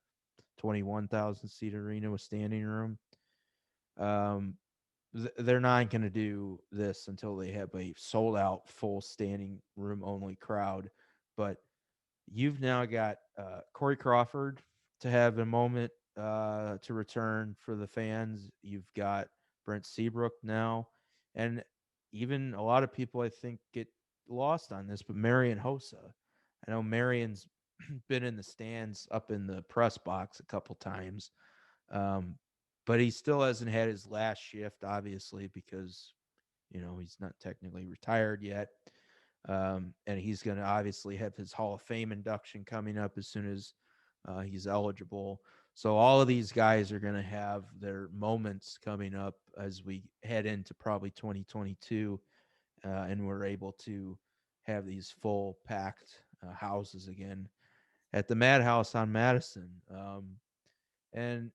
21,000 seat arena with standing room, um, they're not going to do this until they have a sold out, full standing room only crowd. But you've now got Corey Crawford to have a moment to return for the fans. You've got Brent Seabrook now, and even a lot of people I think get lost on this, but Marian Hossa. I know Marion's been in the stands up in the press box a couple times, um, but he still hasn't had his last shift, obviously, because he's not technically retired yet. And he's going to obviously have his Hall of Fame induction coming up as soon as he's eligible. So all of these guys are going to have their moments coming up as we head into probably 2022, and we're able to have these full packed houses again at the Madhouse on Madison. And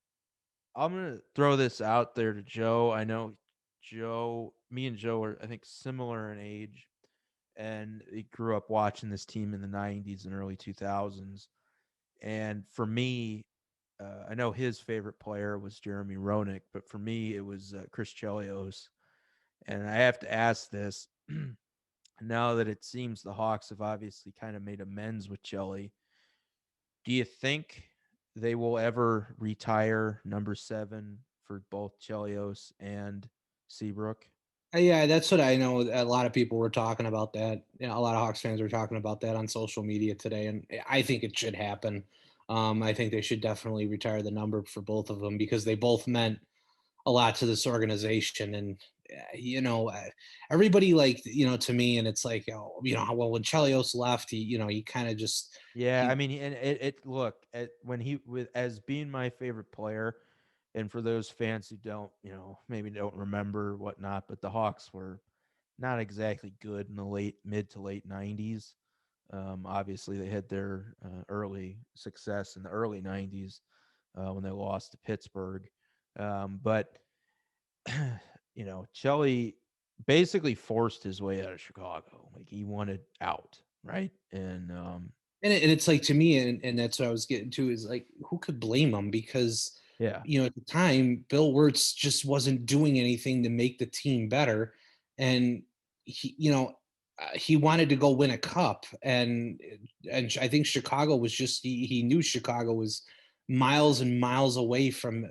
I'm gonna throw this out there to Joe. I know me and Joe are, I think, similar in age, and he grew up watching this team in the '90s and early 2000s. And for me, I know his favorite player was Jeremy Roenick, but for me, it was Chris Chelios. And I have to ask this now that it seems the Hawks have obviously kind of made amends with Chelly. Do you think they will ever retire number 7 for both Chelios and Seabrook? Yeah, that's what I know. A lot of people were talking about that. A lot of Hawks fans were talking about that on social media today, and I think it should happen. I think they should definitely retire the number for both of them because they both meant a lot to this organization. And everybody, like, to me, and it's like, well, when Chelios left, he kind of just Yeah, I he mean, and it look at when he with as being my favorite player, and for those fans who don't, maybe don't remember whatnot, but the Hawks were not exactly good in the mid to late '90s. Obviously, they had their early success in the early '90s when they lost to Pittsburgh, but Chelly basically forced his way out of Chicago. Like he wanted out, right? And and it's like, to me, and that's what I was getting to, is like, who could blame him? Because yeah, at the time, Bill Wirtz just wasn't doing anything to make the team better, and he wanted to go win a cup, and I think Chicago was just, he knew Chicago was miles and miles away from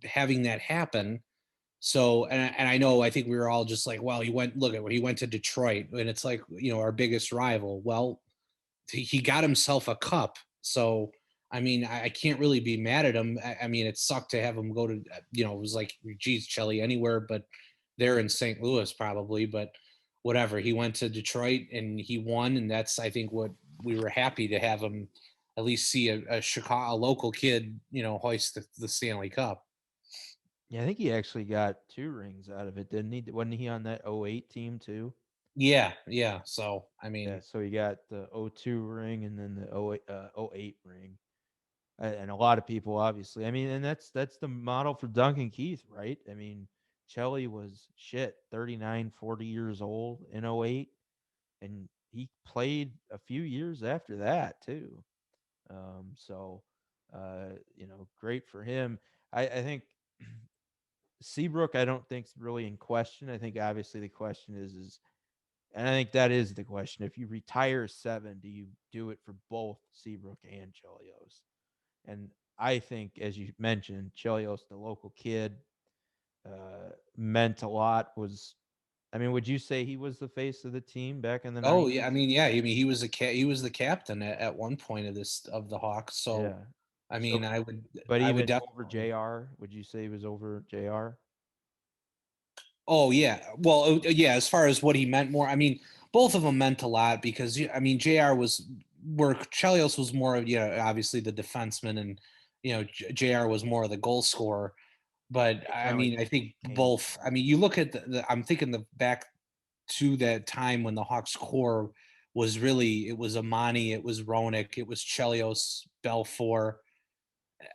having that happen. So, and I know, I think we were all just like, well, look at what he went to Detroit, and it's like, our biggest rival. Well, he got himself a cup. So, I mean, I can't really be mad at him. I mean, it sucked to have him go to, it was like, geez, Chelly, anywhere but there in St. Louis, probably. But whatever, he went to Detroit and he won. And that's, I think, what we were happy to have him at least see a Chicago, a local kid, hoist the Stanley Cup. yeah. I think he actually got 2 rings out of it, didn't he? Wasn't he on that '08 team too? Yeah. Yeah. So, I Yeah, mean, so he got the '02 ring and then the '08 ring. And a lot of people obviously. I mean, and that's the model for Duncan Keith, right? I mean, Chelly was 39, 40 years old in '08, and he played a few years after that too. So great for him. I think Seabrook, I don't think's really in question. I think obviously the question is, and I think that is the question. If you retire 7, do you do it for both Seabrook and Chelios? And I think, as you mentioned, Chelios, the local kid, meant a lot. I mean, would you say he was the face of the team back in the oh yeah, I '90s? mean, yeah, I mean, he was the captain at one point of the Hawks. So, Yeah. I So, mean, but I would even over definitely. JR, would you say he was over JR? Oh yeah, well, yeah. As far as what he meant more, I mean, both of them meant a lot because I mean, Jr. was where Chelios was more of, obviously the defenseman, and Jr. was more of the goal scorer. But Yeah, I kind of like mean, I think Kane. both. I mean, you look at I'm thinking the back to that time when the Hawks core was really, it was Amani, it was Roenick, it was Chelios, Belfour.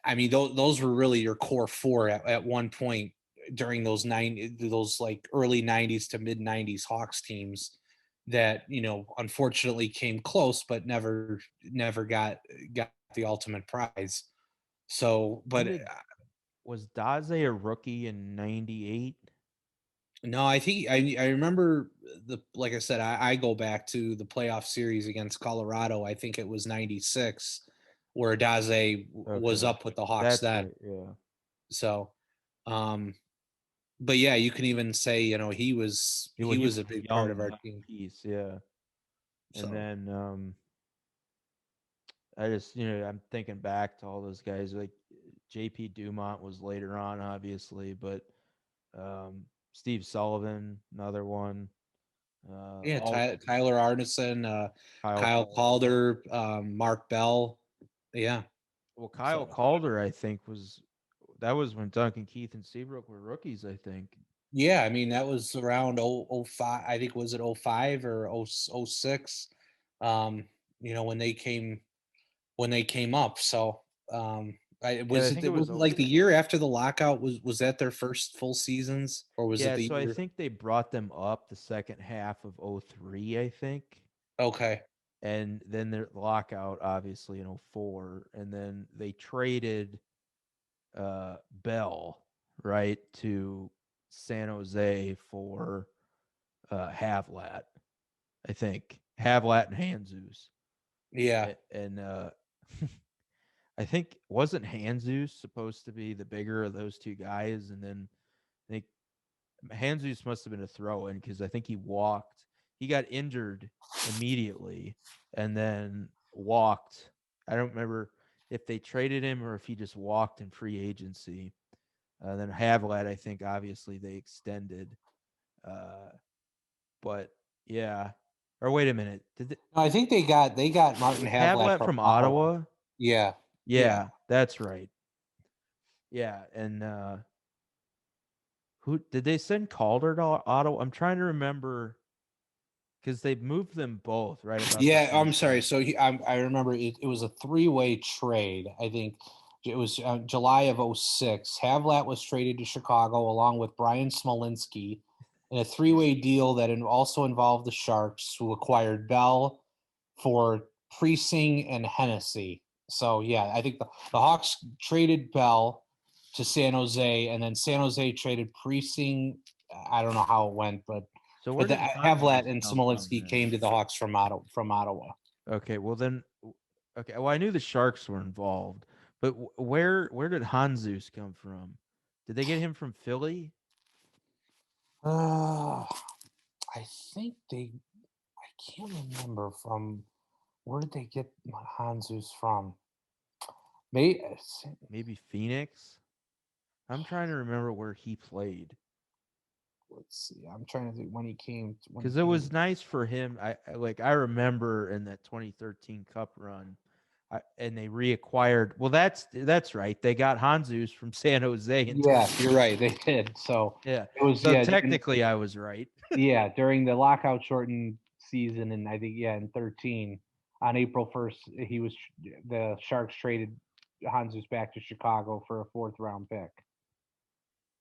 I mean, those were really your core four at one point during those like early '90s to mid '90s Hawks teams that unfortunately came close, but never got the ultimate prize. So, When but did Was Daze a rookie in '98? no, I think I remember like I said, I go back to the playoff series against Colorado. I think it was '96 where Daze was Okay, up with the Hawks that's then. right. Yeah, So, um, but yeah, you can even say, he he was was a a big part of young our young team. piece. Yeah, and So, then I just, I'm thinking back to all those guys. Like J.P. Dumont was later on, obviously, but Steve Sullivan, another one. Yeah, All Tyler Arneson, Kyle Kyle Calder. Calder, Mark Bell. Yeah. Well, Kyle So Calder, I think, that was when Duncan Keith and Seabrook were rookies, I think. yeah, I mean that was around 05. I think was it 05 or 06. Um, when they came up. So Yeah, I think it was was it like the 06. year after the lockout was that their first full seasons or was it Yeah, the so I year? think they brought them up the second half of 03, I think. Okay. And then their lockout, obviously, in 04. And then they traded Bell, right, to San Jose for Havlat, I think. Havlat and Hanzus. Yeah. And I think wasn't Hanzus supposed to be the bigger of those two guys? And then I think Hanzus must have been a throw in because I think he walked. He got injured immediately and then walked. I don't remember if they traded him or if he just walked in free agency. Then Havlat, I think, obviously they extended. Uh, but yeah. Or wait a minute. No, I think they got Martin Was Havlat Havlat from from Ottawa. Ottawa? Yeah. Yeah. Yeah, that's right. Yeah, and who did they send Calder to Ottawa? I'm trying to remember because they moved them both right about the Yeah, same I'm sorry. time. So I remember it was a three-way trade. I think it was July of '06. Havlat was traded to Chicago along with Brian Smolinski in a three-way deal that also involved the Sharks, who acquired Bell for Precinct and Hennessy. So yeah, I think the Hawks traded Bell to San Jose, and then San Jose traded Precinct. I don't know how it went, but So where but the did Havlat Hanzus and come from Smolinski then? came to the Hawks from Ottawa. Okay, well then, okay. Well, I knew the Sharks were involved, but where did Hanzus come from? Did they get him from Philly? Uh, I think I can't remember from where did they get Hanzus from? Maybe, Maybe Phoenix? I'm trying to remember where he played let's see. I'm trying to think when he because it came. was nice for him. I remember in that 2013 Cup run, and they reacquired. Well, that's right. They got Hanzus from San Jose in Yeah, you're 2013. right. They did. So Yeah. it was So technically, I was right. during the lockout shortened season, and I think in 13 on April 1st, the Sharks traded Hanzus back to Chicago for a fourth round pick.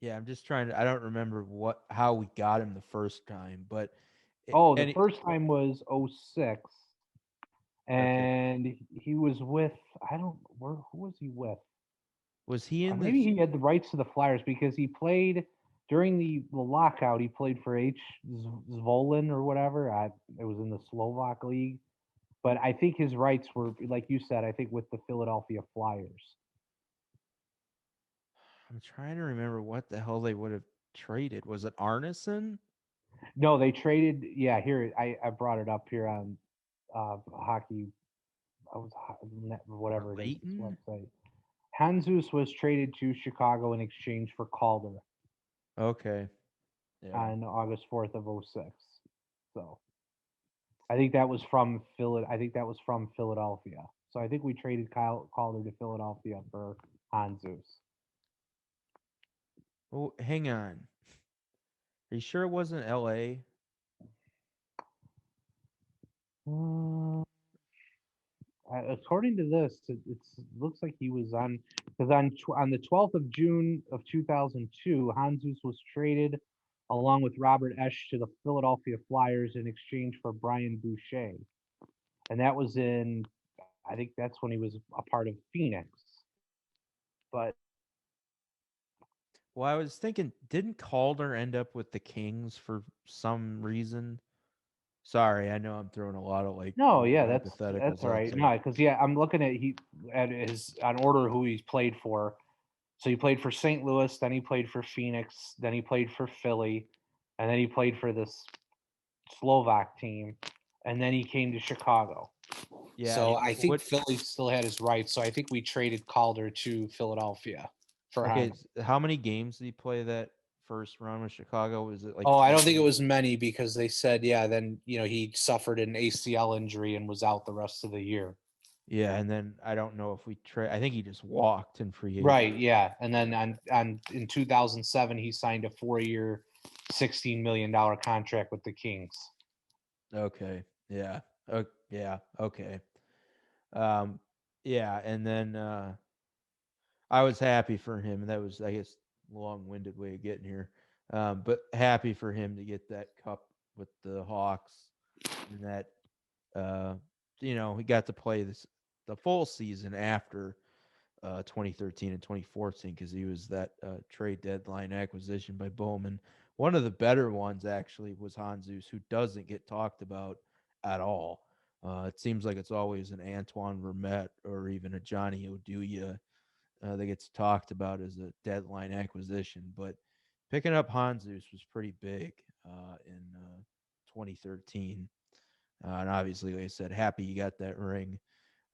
Yeah, I'm just trying to. I don't remember how we got him the first time, but Oh, the and first time was '06, okay, and he was with I don't where who was he with? was he in Maybe this? he had the rights to the Flyers because he played during the lockout. He played for Zvolin or whatever. It was in the Slovak league, but I think his rights were like you said. I think with the Philadelphia Flyers. I'm trying to remember what the hell they would have traded. Was it Arneson No, they traded. Yeah, here I brought it up here on hockey. I was or whatever it is. This Leighton? website. Hanzus was traded to Chicago in exchange for Calder Okay, yeah. on August 4th of '06. So I think that was from I think that was from Philadelphia. So I think we traded Kyle Calder to Philadelphia for Hanzus. Oh, hang on. Are you sure it wasn't L.A.? Mm, according to this, it looks like he was on because on the 12th of June of 2002, Hanzus was traded along with Robert Esch to the Philadelphia Flyers in exchange for Brian Boucher, and that was in I think that's when he was a part of Phoenix. But Well, I was thinking, didn't Calder end up with the Kings for some reason? Sorry, I know I'm throwing a lot of like no, weird yeah, that's hypotheticals all out right. there. No, because yeah, I'm looking at his on order who he's played for. So he played for St. Louis, then he played for Phoenix, then he played for Philly, and then he played for this Slovak team, and then he came to Chicago. Yeah, So and I think what Philly still had his rights. So I think we traded Calder to Philadelphia for okay, him. how many games did he play that first round with Chicago? Was it like Oh, I don't think it 3? was many because they said, yeah, then he suffered an ACL injury and was out the rest of the year. Yeah, and then I don't know if we trade. I think he just walked in free Right, agency. yeah. And then on in 2007 he signed a 4-year, $16 million contract with the Kings. Okay. Yeah. Yeah. Okay. Um, yeah, and then I was happy for him. That was, I guess, long-winded way of getting here. But happy for him to get that cup with the Hawks, and that uh, he got to play the full season after 2013 and 2014 because he was that trade deadline acquisition by Bowman. One of the better ones actually was Hanzus, who doesn't get talked about at all. It seems like it's always an Antoine Vermette or even a Johnny Oduya that gets talked about as a deadline acquisition. But picking up Hanzus was pretty big in 2013. And obviously, like I said, happy you got that ring.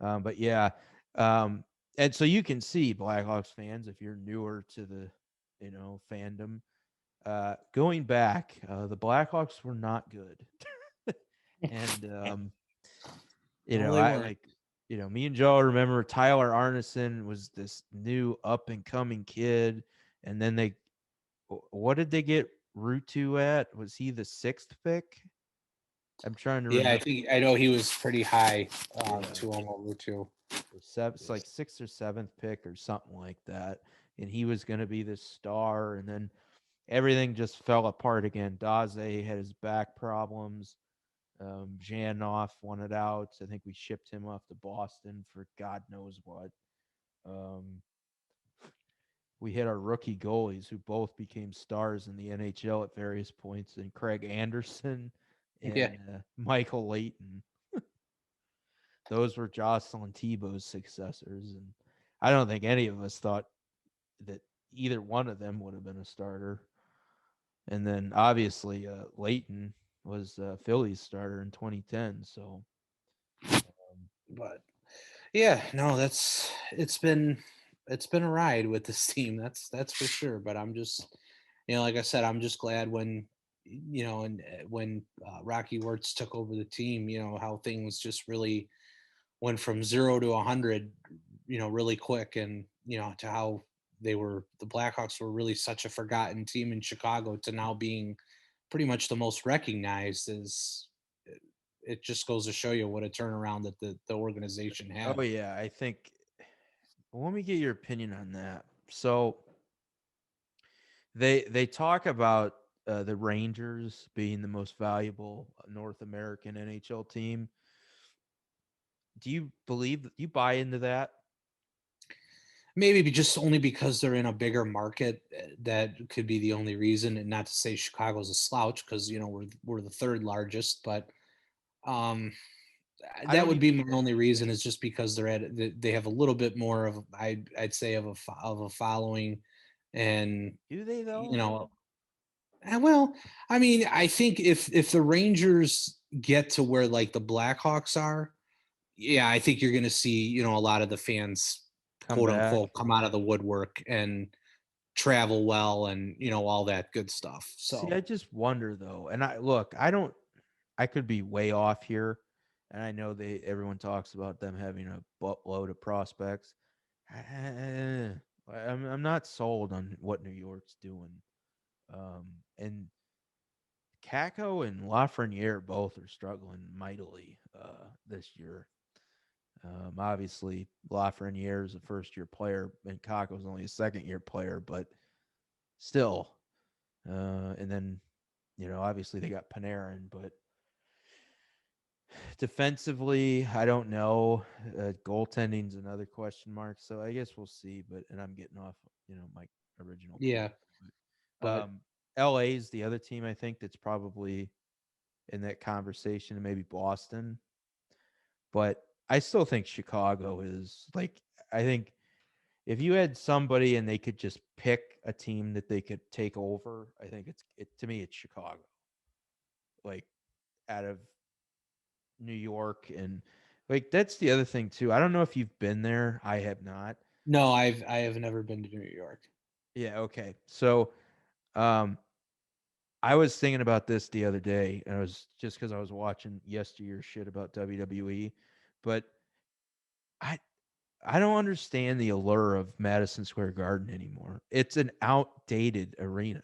But yeah, um, and so you can see Blackhawks fans if you're newer to the fandom. Going back, the Blackhawks were not good, and No, they I weren't. like me and Joe remember Tyler Arneson was this new up and coming kid, and then what did they get Rutu at? Was he the sixth pick? I'm trying to Yeah, remember. I know he was pretty high Yeah. to him over to. Or it's like sixth or seventh pick or something like that. And he was going to be this star. And then everything just fell apart again. Daze had his back problems. Janoff wanted out. I think we shipped him off to Boston for God knows what. Um, we hit our rookie goalies who both became stars in the NHL at various points, and Craig Anderson Yeah, and Michael Leighton. Those were Jocelyn Tebow's successors, and I don't think any of us thought that either one of them would have been a starter. And then obviously Leighton was Philly's starter in 2010. So but yeah, no, it's been a ride with this team. That's for sure. But I'm just, like I said, I'm just glad when and when Rocky Wirtz took over the team, how things just really went from 0 to 100, really quick, and to how the Blackhawks were really such a forgotten team in Chicago to now being pretty much the most recognized. Is It just goes to show you what a turnaround that the organization oh had. yeah, I think. Well, let me get your opinion on that. So they talk about the Rangers being the most valuable North American NHL team. Do you believe that you buy into that? Maybe just only because they're in a bigger market. That could be the only reason, and not to say Chicago's a slouch because we're the third largest, but um, I that don't would even. be my only reason is just because they have a little bit more of I'd say of a following, and Do they you though? know well, I mean, I think if the Rangers get to where like the Blackhawks are, yeah, I think you're going to see a lot of the fans, Come quote back. unquote, come out of the woodwork and travel well and all that good stuff. See, So I just wonder though, and I look, I don't. I could be way off here, and I know everyone talks about them having a buttload of prospects. Eh, I'm not sold on what New York's doing. And Kako and Lafreniere both are struggling mightily this year. Obviously, Lafreniere is a first-year player, and Kako's only a second-year player, but still. And then, obviously they got Panarin, but defensively, I don't know. Goaltending's another question mark, so I guess we'll see. And I'm getting off, my original point. yeah, But, but LA is the other team I think that's probably in that conversation, and maybe Boston. But I still think Chicago is like. I think if you had somebody and they could just pick a team that they could take over, I think to me it's Chicago. Like out of New York and Like that's the other thing too. I don't know if you've been there. I have not. No, I have never been to New York. Yeah, okay. So, um, I was thinking about this the other day, and I was just because I was watching yesteryear shit about WWE, but I I don't understand the allure of Madison Square Garden anymore. It's an outdated arena.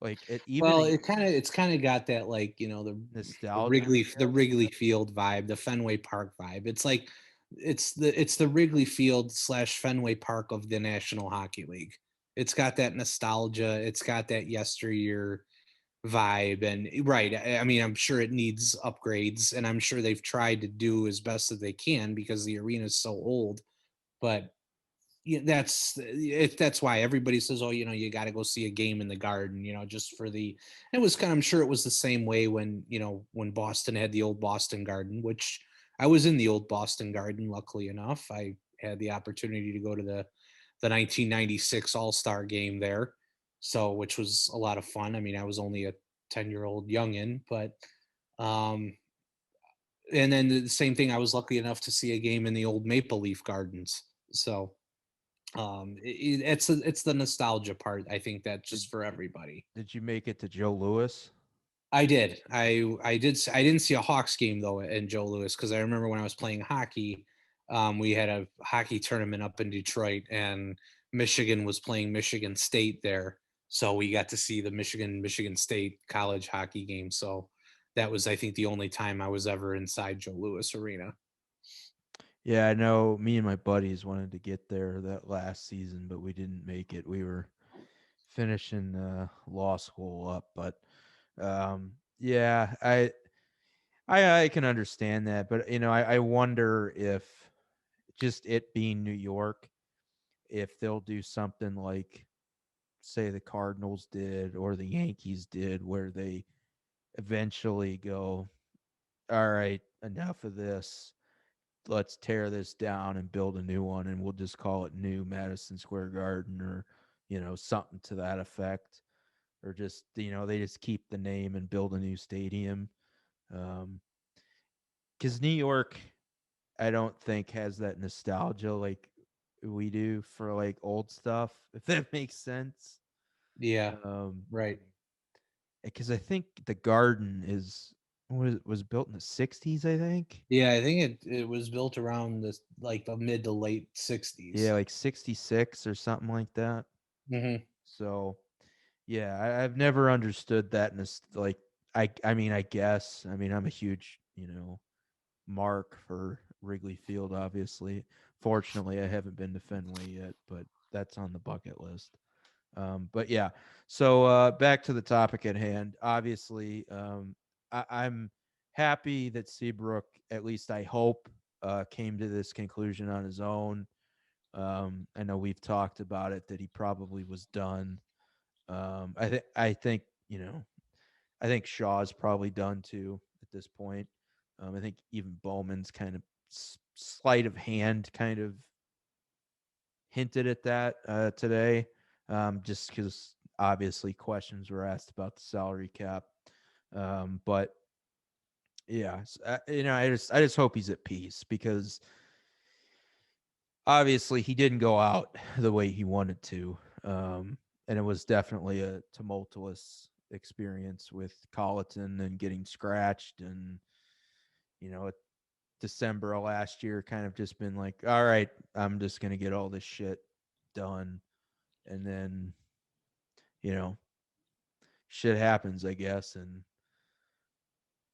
Like it even Well, a it's kind of got that, like, the nostalgia, I The guess. Wrigley Field vibe, the Fenway Park vibe. It's like it's the Wrigley Field slash Fenway Park of the National Hockey League. It's got that nostalgia. It's got that yesteryear vibe, and right. I mean, I'm sure it needs upgrades, and I'm sure they've tried to do as best as they can because the arena is so old. But yeah, that's why everybody says, oh, you got to go see a game in the Garden, just for the. It was kind of, I'm sure it was the same way when, when Boston had the old Boston Garden, which I was in the old Boston Garden. Luckily enough, I had the opportunity to go to the 1996 All-Star game there, so which was a lot of fun. I mean, I was only a 10-year-old youngin, but um, and then the same thing. I was lucky enough to see a game in the old Maple Leaf Gardens, so it's the nostalgia part. I think that Did just for everybody. did you make it to Joe Louis? I did. I did. I didn't see a Hawks game though in Joe Louis, because I remember when I was playing hockey, we had a hockey tournament up in Detroit, and Michigan was playing Michigan State there, so we got to see the Michigan State college hockey game. So that was, I think, the only time I was ever inside Joe Louis Arena. Yeah, I know me and my buddies wanted to get there that last season, but we didn't make it. We were finishing law school up, but yeah, I can understand that, but I wonder if just it being New York, if they'll do something like say the Cardinals did or the Yankees did, where they eventually go, all right, enough of this. Let's tear this down and build a new one, and we'll just call it New Madison Square Garden, or something to that effect, or just they just keep the name and build a new stadium. Because New York, I don't think has that nostalgia like we do for like old stuff, if that makes sense. Yeah, Um, right. because I think the Garden was built in the '60s, I think. Yeah, I think it was built around this, like, the mid to late Yeah, 60s. like '66 or something like that. Hmm. So yeah, I've never understood that. Like, I mean, I guess, I mean, I'm a huge, mark for Wrigley Field, obviously. Fortunately, I haven't been to Fenway yet, but that's on the bucket list. But yeah, so back to the topic at hand. Obviously, I'm happy that Seabrook, at least I hope, came to this conclusion on his own. I know we've talked about it that he probably was done. I think I think Shaw's probably done too at this point. I think even Bowman's kind of sleight of hand kind of hinted at that today, just because obviously questions were asked about the salary cap. But yeah, I just hope he's at peace because obviously he didn't go out the way he wanted to, and it was definitely a tumultuous experience with Colleton and getting scratched, and December of last year kind of just been like, all right, I'm just gonna get all this shit done, and then you know shit happens, I guess, and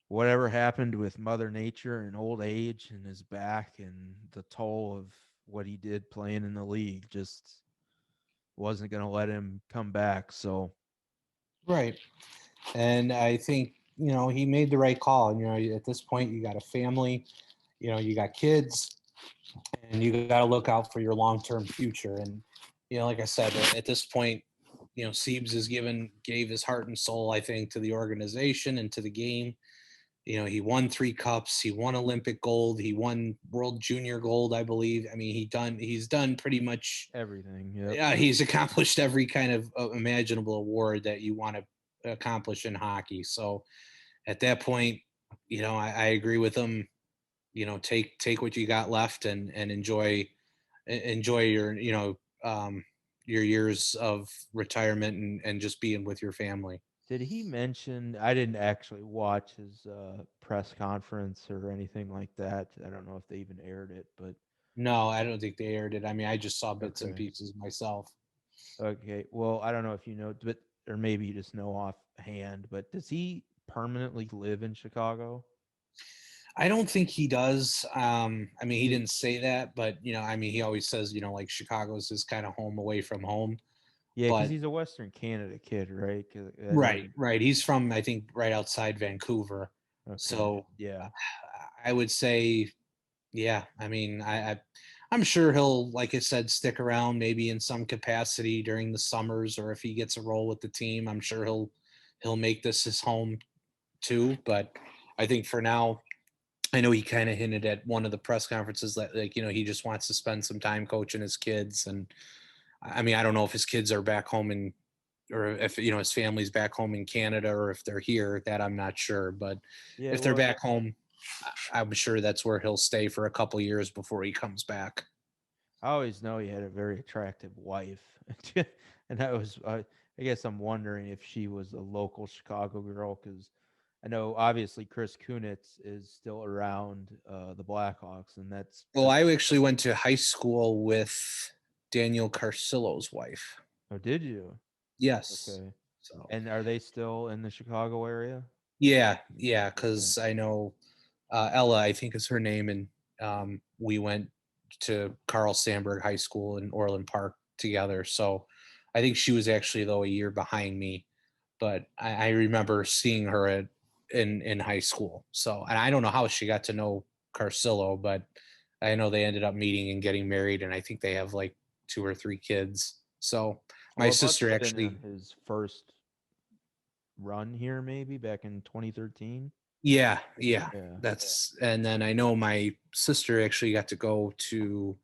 whatever happened with Mother Nature and old age and his back and the toll of what he did playing in the league just wasn't going to let him come back. So, Right. And I think, he made the right call. At this point, you got a family, you got kids, and you got to look out for your long-term future. And, like I said, at this point, Siebes gave his heart and soul, I think, to the organization and to the game. He won 3 cups. He won Olympic gold. He won World Junior gold, I believe. I mean, he's done pretty much. everything. Yep. Yeah, he's accomplished every kind of imaginable award that you want to accomplish in hockey. So at that point, I agree with him. take what you got left and enjoy your years of retirement and just being with your family. Did he mention? I didn't actually watch his press conference or anything like that. I don't know if they even aired it, but No, I don't think they aired it. I mean, I just saw bits and okay. pieces myself. Okay. Well, I don't know if you know, but or maybe you just know offhand, but does he permanently live in Chicago? I don't think he does. I mean, he He, didn't say that, but I mean, he always says, like Chicago's his kind of home away from home. yeah, because But he's a Western Canada kid, right? 'Cause I know right, he. right. He's from, I think, right outside Vancouver. Okay. So Yeah. I would say, yeah. I mean, I'm sure he'll, like I said, stick around maybe in some capacity during the summers, or if he gets a role with the team, I'm sure he'll make this his home too. But I think for now, I know he kind of hinted at one of the press conferences that, like, he just wants to spend some time coaching his kids. And I mean, I don't know if his kids are back home or if his family's back home in Canada, or if they're here. That I'm not sure. But Yeah. if they're Well, back home, I'm sure that's where he'll stay for a couple years before he comes back. I always know he had a very attractive wife, and I guess I'm wondering if she was a local Chicago girl because I know obviously Chris Kunitz is still around the Blackhawks, and Well, that's. I actually went to high school with Daniel Carcillo's wife. Oh, did you? Yes. Okay. So And are they still in the Chicago area? yeah, Okay. because I know Ella, I think is her name, and we went to Carl Sandburg High School in Orland Park together. So I think she was actually, though, a year behind me, but I remember seeing her in high school. So, and I don't know how she got to know Carcillo, but I know they ended up meeting and getting married, and I think they have like two or three kids. So my Well, it must sister have been on actually, his first run here, maybe back in 2013. yeah, Yeah. that's, and then I know my sister actually got to go to,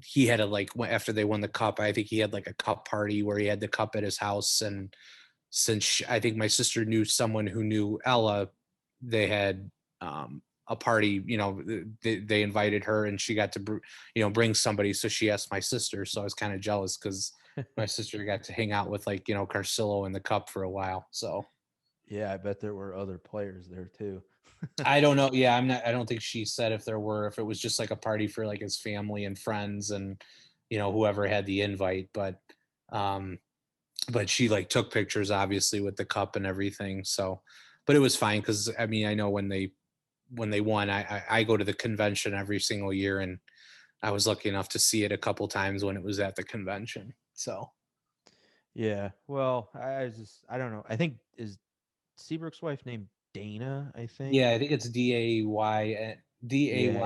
he had a, like, after they won the cup, I think he had like a cup party where he had the cup at his house. And since I think my sister knew someone who knew Ella, they had a party, they invited her, and she got to bring somebody, so she asked my sister. So I was kind of jealous because my sister got to hang out with, like, Carcillo in the cup for a while. So Yeah, I bet there were other players there too. I don't know. Yeah, I don't think she said if there were, if it was just like a party for like his family and friends and whoever had the invite. Um, but she, like, took pictures obviously with the cup and everything. So, but it was fine because I mean, I know when they won, I go to the convention every single year, and I was lucky enough to see it a couple times when it was at the convention. So Yeah. Well, I don't know. I think is Seabrook's wife named Dana, I think. yeah, I think it's Yeah,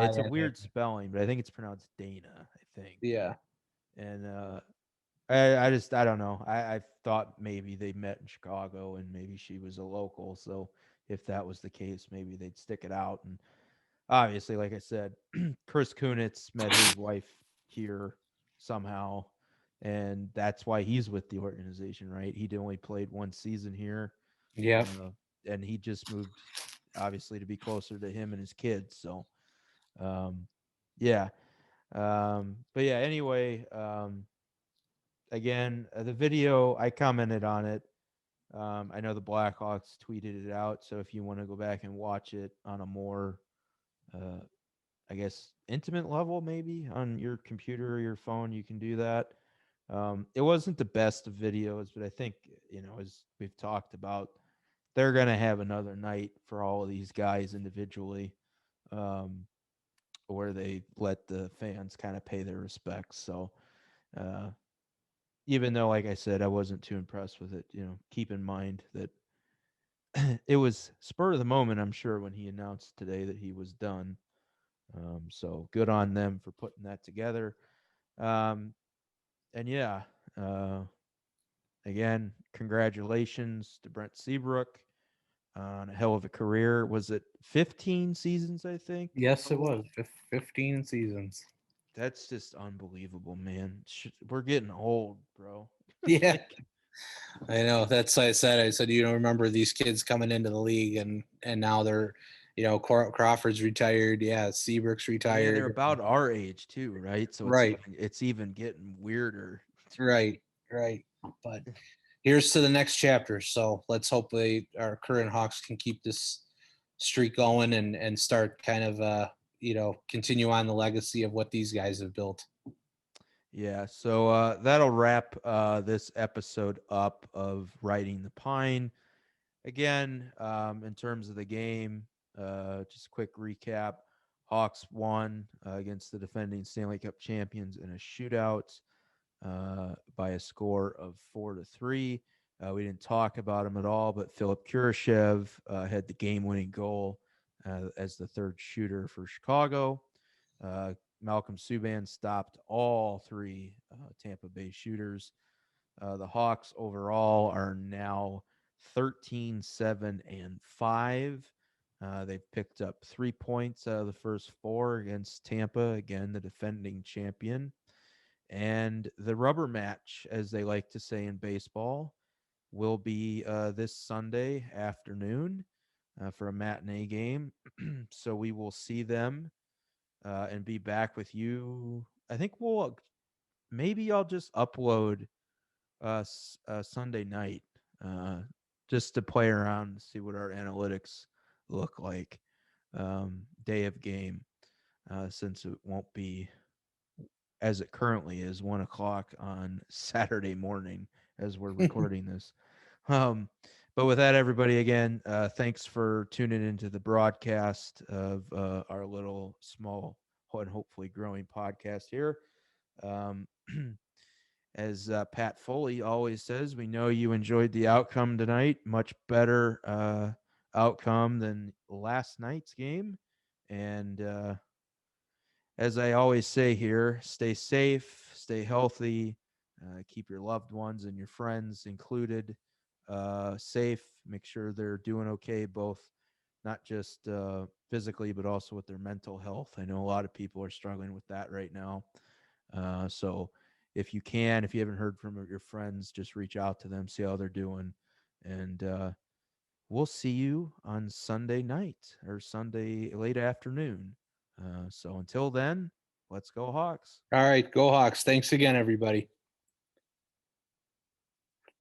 it's a Dayna. weird spelling, but I think it's pronounced Dana, I think. Yeah. And I don't know. I thought maybe they met in Chicago and maybe she was a local, so if that was the case, maybe they'd stick it out. And obviously, like I said, Chris Kunitz met his wife here somehow, and that's why he's with the organization, right? He'd only played one season here, Yeah. uh, and he just moved, obviously, to be closer to him and his kids. So, um, yeah. But yeah, anyway, again, the video, I commented on it. I know the Blackhawks tweeted it out, so if you want to go back and watch it on a more uh, I guess, intimate level, maybe on your computer or your phone, you can do that. It wasn't the best of videos, but I think, as we've talked about, they're going to have another night for all of these guys individually, um, where they let the fans kind of pay their respects. So, uh, even though, like I said, I wasn't too impressed with it, keep in mind that it was spur of the moment, I'm sure, when he announced today that he was done. So good on them for putting that together. Um, and yeah, uh, again, congratulations to Brent Seabrook on a hell of a career. Was it 15 seasons, I think, Yes, it total? was 15 seasons. That's just unbelievable, man. We're getting old, bro. Yeah. Like, I know. That's why I said, remember these kids coming into the league, and now they're, Crawford's retired. Yeah, Seabrook's Yeah, they're retired. about our age too, right? So Right, it's even getting weirder. right, right. But here's to the next chapter. So let's hope our current Hawks can keep this streak going and start kind of continue on the legacy of what these guys have built. Yeah, so that'll wrap this episode up of Riding the Pine. Again, in terms of the game, just a quick recap. Hawks won against the defending Stanley Cup champions in a shootout by a score of 4-3. We didn't talk about him at all, but Phillip Kurashev had the game-winning goal as the third shooter for Chicago. Malcolm Subban stopped all three Tampa Bay shooters. The Hawks overall are now 13-7-5. They've picked up 3 points out of the first four against Tampa, again, the defending champion. And the rubber match, as they like to say in baseball, will be this Sunday afternoon for a matinee game. So we will see them and be back with you. I think maybe I'll just upload Sunday night just to play around and see what our analytics look like day of game, since it won't be as it currently is 1 o'clock on Saturday morning as we're recording this. Um, but with that, everybody, again, thanks for tuning into the broadcast of our little small and hopefully growing podcast here. Um, as Pat Foley always says, we know you enjoyed the outcome tonight. Much better outcome than last night's game. And as I always say here, stay safe, stay healthy, keep your loved ones and your friends included safe. Make sure they're doing okay, both not just physically, but also with their mental health. I know a lot of people are struggling with that right now. So if you can, if you haven't heard from your friends, just reach out to them, see how they're doing. And we'll see you on Sunday night or Sunday late afternoon. So until then, let's go Hawks. All right, go Hawks. Thanks again, everybody.